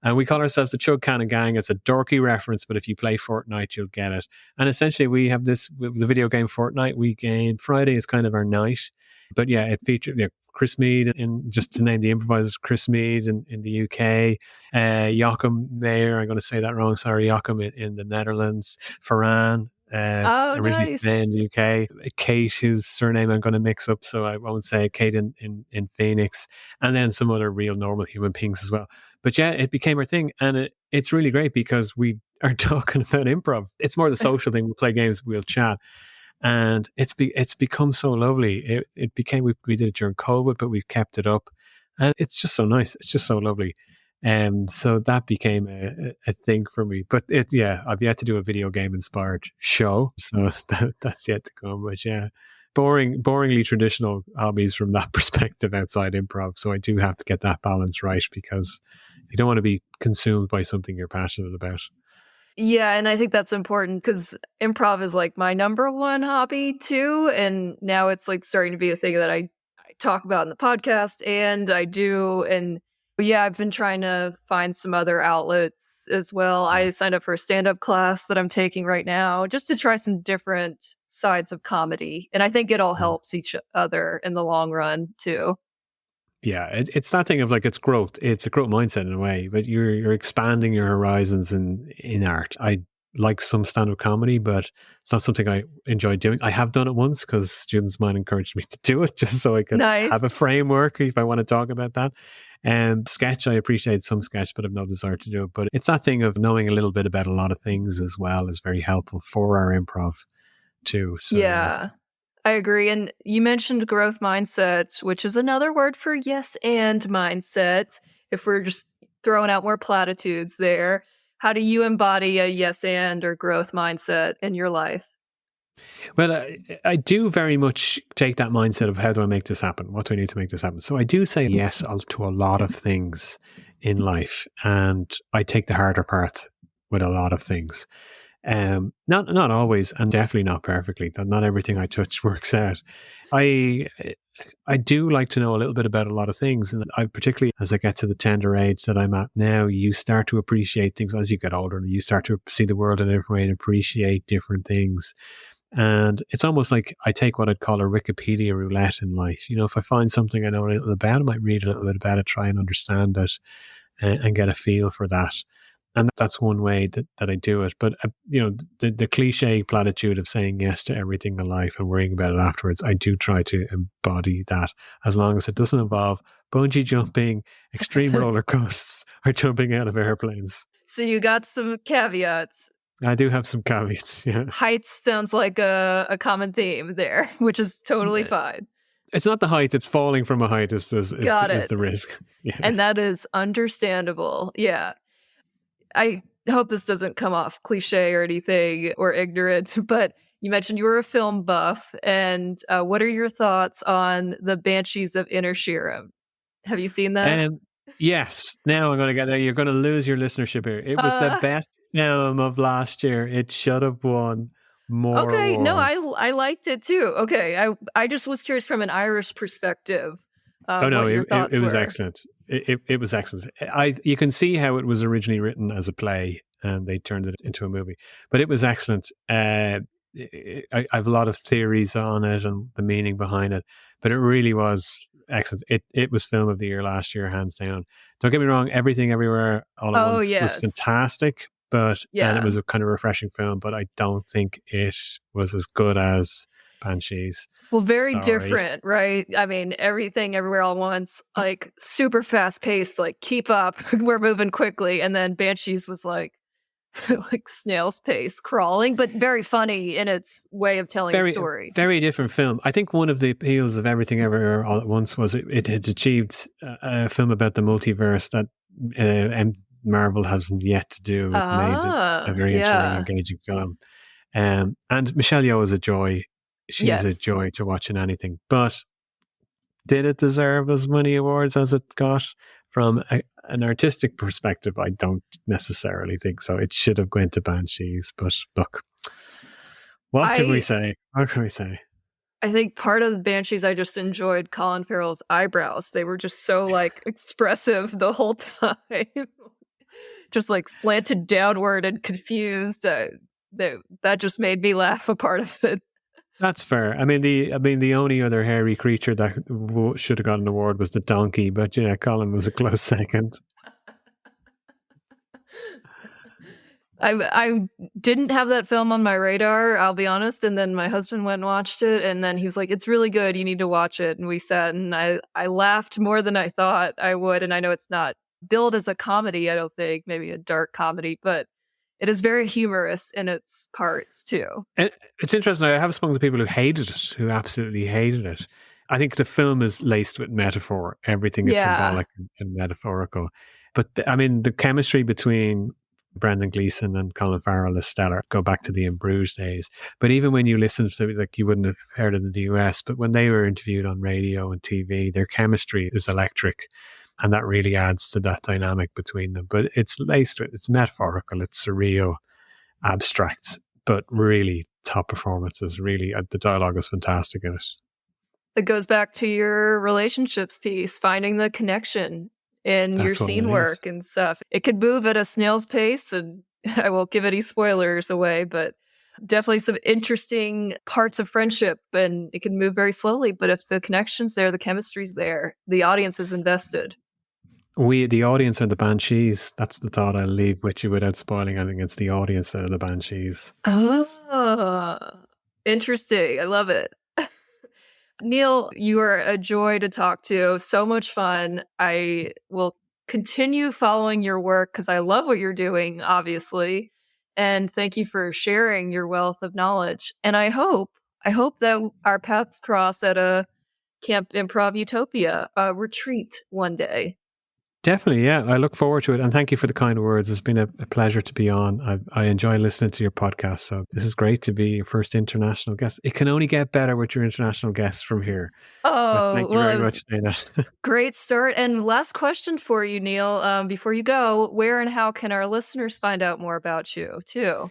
And we call ourselves the Chug Cannon Gang. It's a dorky reference, but if you play Fortnite, you'll get it. And essentially, we have the video game Fortnite weekend. Friday is kind of our night. But yeah, it featured Chris Mead, just to name the improvisers, Chris Mead in the UK, Joachim Mayer, I'm going to say that wrong, sorry, Joachim in the Netherlands, Ferran, originally Nice. in the UK, Kate, whose surname I'm going to mix up, so I won't say Kate in Phoenix, and then some other real normal human beings as well. But yeah, it became our thing, and it's really great because we are talking about improv. It's more the social thing. We'll play games, we'll chat. And it's become so lovely. It became, we did it during COVID, but we've kept it up, and it's just so nice. It's just so lovely. So that became a thing for me. But I've yet to do a video game inspired show, so that's yet to come. But yeah, boringly traditional hobbies from that perspective outside improv. So I do have to get that balance right, because you don't want to be consumed by something you're passionate about. Yeah, and I think that's important because improv is like my number one hobby too. And now it's like starting to be a thing that I talk about in the podcast, and I do. And yeah, I've been trying to find some other outlets as well. I signed up for a stand-up class that I'm taking right now just to try some different sides of comedy. And I think it all helps each other in the long run too. Yeah, it's that thing of like, it's growth. It's a growth mindset in a way, but you're expanding your horizons in art. I like some stand-up comedy, but it's not something I enjoy doing. I have done it once because students might encourage me to do it just so I can have a framework if I want to talk about that. And sketch, I appreciate some sketch, but I've no desire to do it. But it's that thing of knowing a little bit about a lot of things as well is very helpful for our improv too. So, yeah. I agree. And you mentioned growth mindset, which is another word for yes and mindset. If we're just throwing out more platitudes there, how do you embody a yes and or growth mindset in your life? Well, I do very much take that mindset of how do I make this happen? What do I need to make this happen? So I do say yes to a lot of things in life, and I take the harder part with a lot of things. Not always, and definitely not perfectly. Not everything I touch works out. I do like to know a little bit about a lot of things, and I particularly as I get to the tender age that I'm at now, you start to appreciate things as you get older. You start to see the world in a different way and appreciate different things. And it's almost like I take what I'd call a Wikipedia roulette in life. If I find something I know a little about, I might read a little bit about it, try and understand it, and get a feel for that. And that's one way that I do it. But, the cliche platitude of saying yes to everything in life and worrying about it afterwards, I do try to embody that, as long as it doesn't involve bungee jumping, extreme roller coasters, or jumping out of airplanes. So you got some caveats. I do have some caveats, yes. Heights sounds like a common theme there, which is totally fine. It's not the height, it's falling from a height is the risk. Yeah. And that is understandable. Yeah. I hope this doesn't come off cliche or anything or ignorant, but you mentioned you were a film buff. And what are your thoughts on the Banshees of Inisherin? Have you seen that? Yes. Now I'm going to get there. You're going to lose your listenership here. It was the best film of last year. It should have won more. Okay. awards. No, I liked it too. Okay. I just was curious from an Irish perspective. Oh no, what your thoughts it was were. excellent. It was excellent. You can see how it was originally written as a play, and they turned it into a movie. But it was excellent. I have a lot of theories on it and the meaning behind it, but it really was excellent. It was film of the year last year, hands down. Don't get me wrong, Everything Everywhere All at Once was fantastic, and it was a kind of refreshing film. But I don't think it was as good as Banshees. Well, very different, right? I mean, Everything Everywhere All at Once, like super fast paced, like keep up, we're moving quickly. And then Banshees was like snail's pace, crawling, but very funny in its way of telling the story. Very different film. I think one of the appeals of Everything Everywhere All at Once was it had achieved a film about the multiverse that Marvel hasn't yet to do. It made a very interesting, engaging film. And Michelle Yeoh is a joy. She's a joy to watch in anything. But did it deserve as many awards as it got? From an artistic perspective, I don't necessarily think so. It should have gone to Banshees. But look, what can we say? What can we say? I think part of the Banshees, I just enjoyed Colin Farrell's eyebrows. They were just so expressive the whole time. Just slanted downward and confused. That just made me laugh, a part of it. That's fair. I mean, the only other hairy creature that should have got an award was the donkey, but Colin was a close second. I didn't have that film on my radar, I'll be honest, and then my husband went and watched it, and then he was like, "It's really good, you need to watch it." And we sat, and I laughed more than I thought I would, and I know it's not billed as a comedy, I don't think, maybe a dark comedy, but it is very humorous in its parts too. And it's interesting. I have spoken to people who hated it, who absolutely hated it. I think the film is laced with metaphor. Everything is symbolic and metaphorical. But the chemistry between Brendan Gleeson and Colin Farrell is stellar. Go back to the In Bruges days. But even when you listen to it, you wouldn't have heard it in the US, but when they were interviewed on radio and TV, their chemistry is electric. And that really adds to that dynamic between them. But it's laced with, it's metaphorical, it's surreal, abstract, but really top performances. Really, the dialogue is fantastic in it. It goes back to your relationships piece, finding the connection in your scene work and stuff. It could move at a snail's pace, and I won't give any spoilers away, but definitely some interesting parts of friendship, and it can move very slowly. But if the connection's there, the chemistry's there, the audience is invested. The audience are the Banshees. That's the thought I'll leave with you without spoiling anything. It's the audience that are the Banshees. Oh, interesting. I love it. Neil, you are a joy to talk to. So much fun. I will continue following your work because I love what you're doing, obviously. And thank you for sharing your wealth of knowledge. And I hope that our paths cross at a Camp Improv Utopia retreat one day. Definitely, yeah. I look forward to it. And thank you for the kind words. It's been a pleasure to be on. I enjoy listening to your podcast. So this is great to be your first international guest. It can only get better with your international guests from here. Oh, thank you very much, Dana. Great start. And last question for you, Neil, before you go, where and how can our listeners find out more about you too?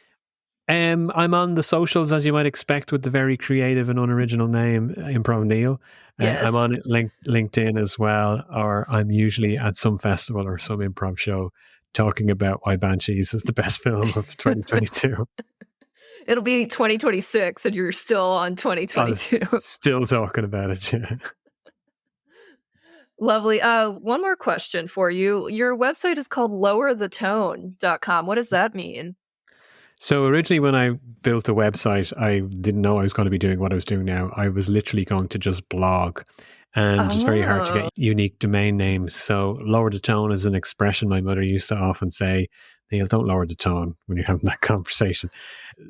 I'm on the socials, as you might expect, with the very creative and unoriginal name, Improv Neil. Yes. I'm on LinkedIn as well, or I'm usually at some festival or some improv show talking about why Banshees is the best film of 2022. It'll be 2026 and you're still on 2022. Still talking about it, yeah. Lovely. One more question for you. Your website is called lowerthetone.com. What does that mean? So originally when I built the website, I didn't know I was going to be doing what I was doing now. I was literally going to just blog, and it's very hard to Oh. get unique domain names. So lower the tone is an expression my mother used to often say, Neil, don't lower the tone when you're having that conversation.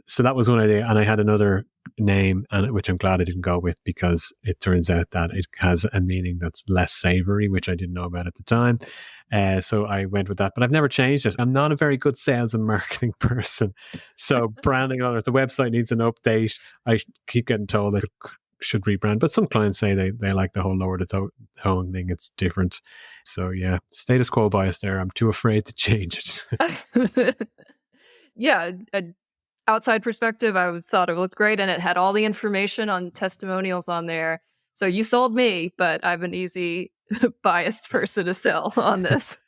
So that was one idea. And I had another name, and which I'm glad I didn't go with, because it turns out that it has a meaning that's less savory, which I didn't know about at the time. So I went with that, but I've never changed it. I'm not a very good sales and marketing person. So branding on it, the website needs an update. I keep getting told that it should rebrand, but some clients say they like the whole lower the tone thing. It's different. So yeah, status quo bias there. I'm too afraid to change it. Yeah, an outside perspective, I thought it looked great and it had all the information on testimonials on there. So you sold me, but I'm an easy biased person to sell on this.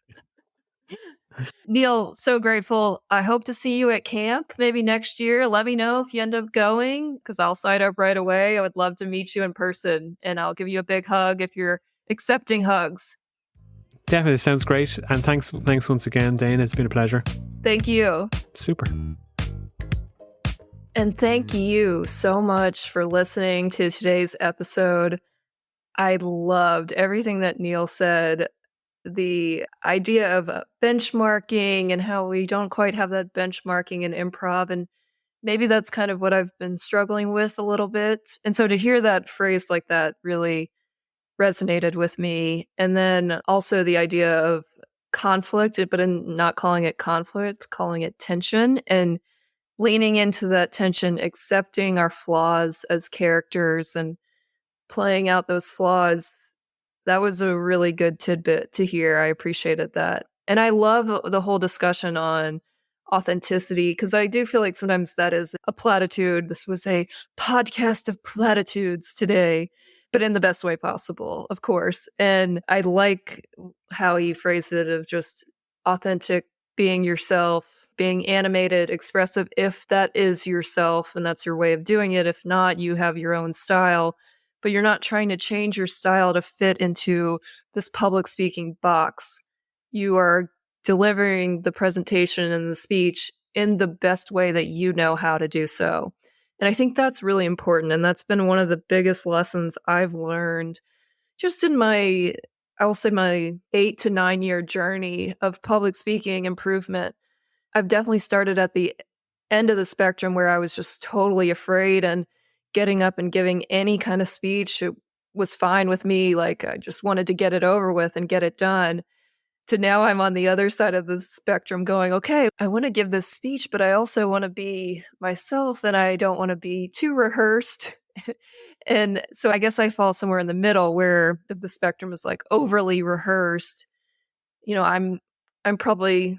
Neil, so grateful. I hope to see you at camp maybe next year. Let me know if you end up going, because I'll sign up right away. I would love to meet you in person, and I'll give you a big hug if you're accepting hugs. Definitely sounds great. And thanks once again, Dana. It's been a pleasure. Thank you. Super. And thank you so much for listening to today's episode. I loved everything that Neil said. The idea of benchmarking and how we don't quite have that benchmarking in improv. And maybe that's kind of what I've been struggling with a little bit. And so to hear that phrased like that really resonated with me. And then also the idea of conflict, but in not calling it conflict, calling it tension, and leaning into that tension, accepting our flaws as characters and playing out those flaws. That was a really good tidbit to hear. I appreciated that. And I love the whole discussion on authenticity, because I do feel like sometimes that is a platitude. This was a podcast of platitudes today, but in the best way possible, of course. And I like how he phrased it of just authentic, being yourself, being animated, expressive, if that is yourself and that's your way of doing it. If not, you have your own style, but you're not trying to change your style to fit into this public speaking box. You are delivering the presentation and the speech in the best way that you know how to do so. And I think that's really important. And that's been one of the biggest lessons I've learned just in my, I will say, my 8 to 9 year journey of public speaking improvement. I've definitely started at the end of the spectrum where I was just totally afraid, and getting up and giving any kind of speech, it was fine with me. Like, I just wanted to get it over with and get it done. To now I'm on the other side of the spectrum going, okay, I want to give this speech, but I also want to be myself and I don't want to be too rehearsed. And so I guess I fall somewhere in the middle where the spectrum is like overly rehearsed. I'm probably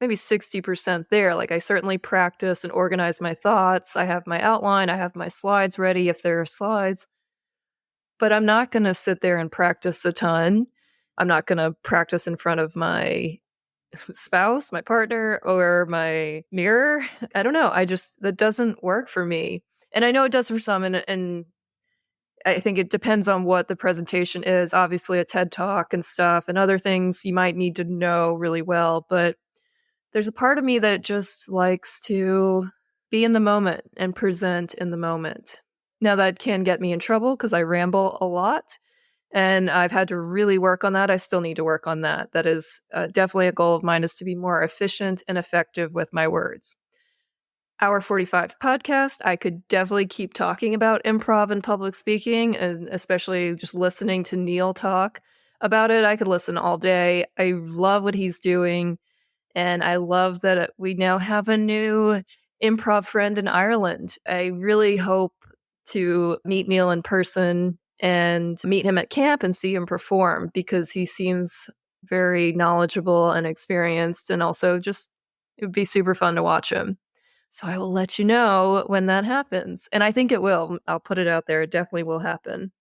maybe 60% there. Like, I certainly practice and organize my thoughts. I have my outline. I have my slides ready if there are slides. But I'm not going to sit there and practice a ton. I'm not going to practice in front of my spouse, my partner, or my mirror. I don't know. That doesn't work for me. And I know it does for some. And I think it depends on what the presentation is. Obviously, a TED Talk and stuff and other things you might need to know really well. But there's a part of me that just likes to be in the moment and present in the moment. Now, that can get me in trouble because I ramble a lot, and I've had to really work on that. I still need to work on that. That is definitely a goal of mine, is to be more efficient and effective with my words. Hour 45 podcast, I could definitely keep talking about improv and public speaking, and especially just listening to Neil talk about it. I could listen all day. I love what he's doing. And I love that we now have a new improv friend in Ireland. I really hope to meet Neil in person and meet him at camp and see him perform, because he seems very knowledgeable and experienced, and also just it would be super fun to watch him. So I will let you know when that happens. And I think it will. I'll put it out there. It definitely will happen.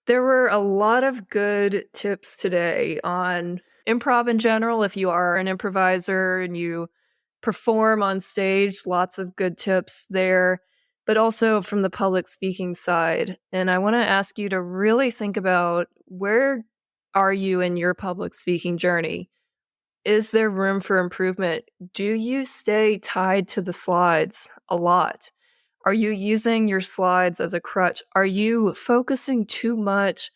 There were a lot of good tips today on improv in general. If you are an improviser and you perform on stage, lots of good tips there, but also from the public speaking side. And I want to ask you to really think about, where are you in your public speaking journey? Is there room for improvement? Do you stay tied to the slides a lot? Are you using your slides as a crutch? Are you focusing too much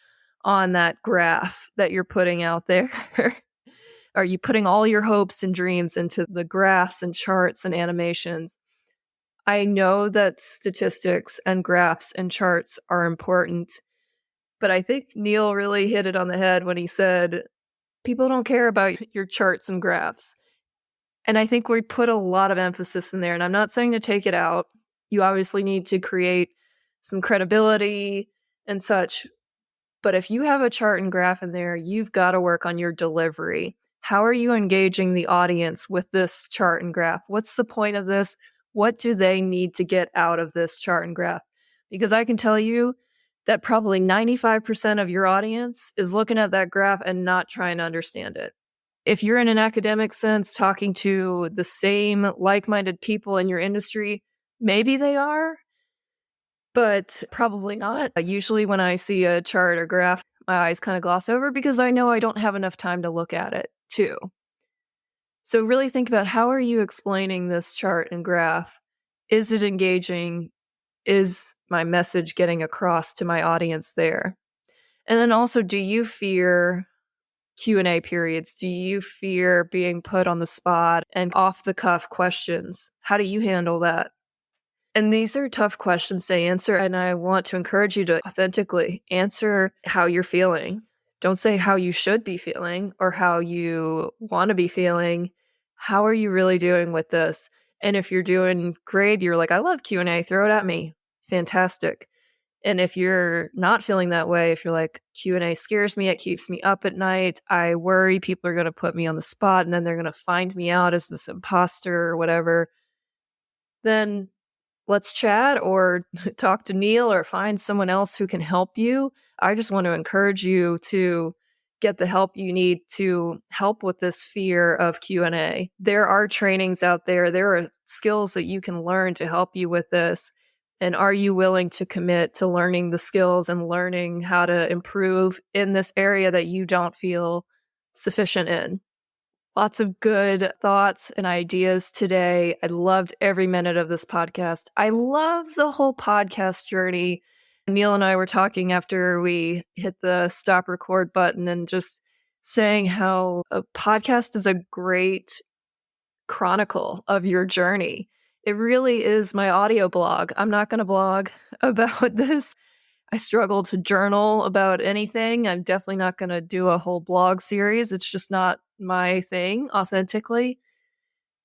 on that graph that you're putting out there? Are you putting all your hopes and dreams into the graphs and charts and animations? I know that statistics and graphs and charts are important, but I think Neil really hit it on the head when he said, people don't care about your charts and graphs. And I think we put a lot of emphasis in there. And I'm not saying to take it out. You obviously need to create some credibility and such. But if you have a chart and graph in there, you've got to work on your delivery. How are you engaging the audience with this chart and graph? What's the point of this? What do they need to get out of this chart and graph? Because I can tell you that probably 95% of your audience is looking at that graph and not trying to understand it. If you're in an academic sense talking to the same like-minded people in your industry, maybe they are, but probably not. Usually when I see a chart or graph, my eyes kind of gloss over because I know I don't have enough time to look at it too. So really think about, how are you explaining this chart and graph? Is it engaging? Is my message getting across to my audience there? And then also, do you fear Q&A periods? Do you fear being put on the spot and off the cuff questions? How do you handle that? And these are tough questions to answer, and I want to encourage you to authentically answer how you're feeling. Don't say how you should be feeling or how you want to be feeling. How are you really doing with this? And if you're doing great, you're like, I love Q&A, throw it at me. Fantastic. And if you're not feeling that way, if you're like, Q&A scares me, it keeps me up at night, I worry people are going to put me on the spot and then they're going to find me out as this imposter or whatever, then let's chat or talk to Neil or find someone else who can help you. I just want to encourage you to get the help you need to help with this fear of Q&A. There are trainings out there. There are skills that you can learn to help you with this. And are you willing to commit to learning the skills and learning how to improve in this area that you don't feel sufficient in? Lots of good thoughts and ideas today. I loved every minute of this podcast. I love the whole podcast journey. Neil and I were talking after we hit the stop record button and just saying how a podcast is a great chronicle of your journey. It really is my audio blog. I'm not going to blog about this. I struggle to journal about anything. I'm definitely not going to do a whole blog series. It's just not my thing authentically.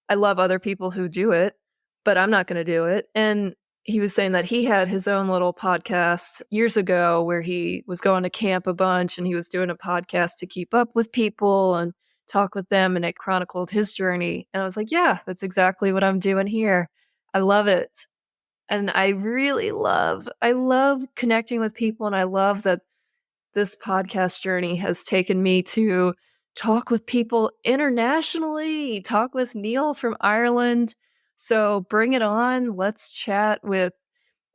I love other people who do it, but I'm not going to do it. And he was saying that he had his own little podcast years ago where he was going to camp a bunch and he was doing a podcast to keep up with people and talk with them, and it chronicled his journey. And I was like, yeah, that's exactly what I'm doing here. I love it. And I love connecting with people. And I love that this podcast journey has taken me to talk with people internationally, talk with Neil from Ireland. So bring it on. Let's chat with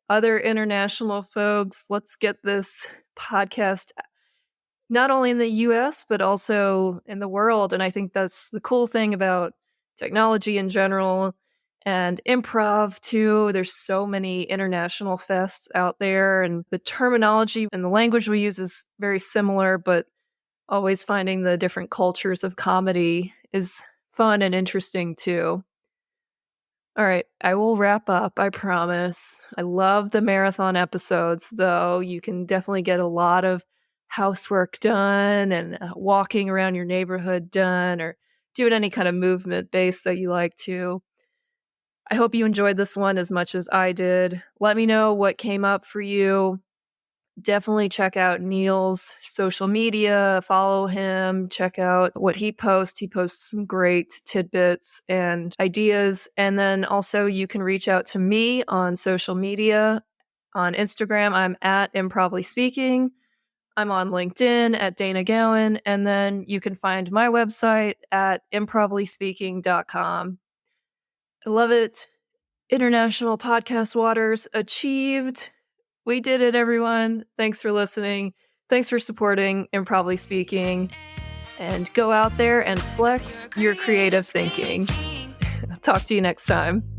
other international folks. Let's get this podcast not only in the US, but also in the world. And I think that's the cool thing about technology in general and improv too. There's so many international fests out there, and the terminology and the language we use is very similar, but always finding the different cultures of comedy is fun and interesting too. All right, I will wrap up, I promise. I love the marathon episodes, though. You can definitely get a lot of housework done and walking around your neighborhood done, or doing any kind of movement base that you like to. I hope you enjoyed this one as much as I did. Let me know what came up for you. Definitely check out Neil's social media, follow him, check out what he posts. He posts some great tidbits and ideas. And then also you can reach out to me on social media. On Instagram, I'm at Improvly Speaking. I'm on LinkedIn at Dana Gowan. And then you can find my website at improvryspeaking.com. I love it. International podcast waters achieved. We did it, everyone. Thanks for listening. Thanks for supporting Improvly Speaking, and go out there and flex your creative thinking. Talk to you next time.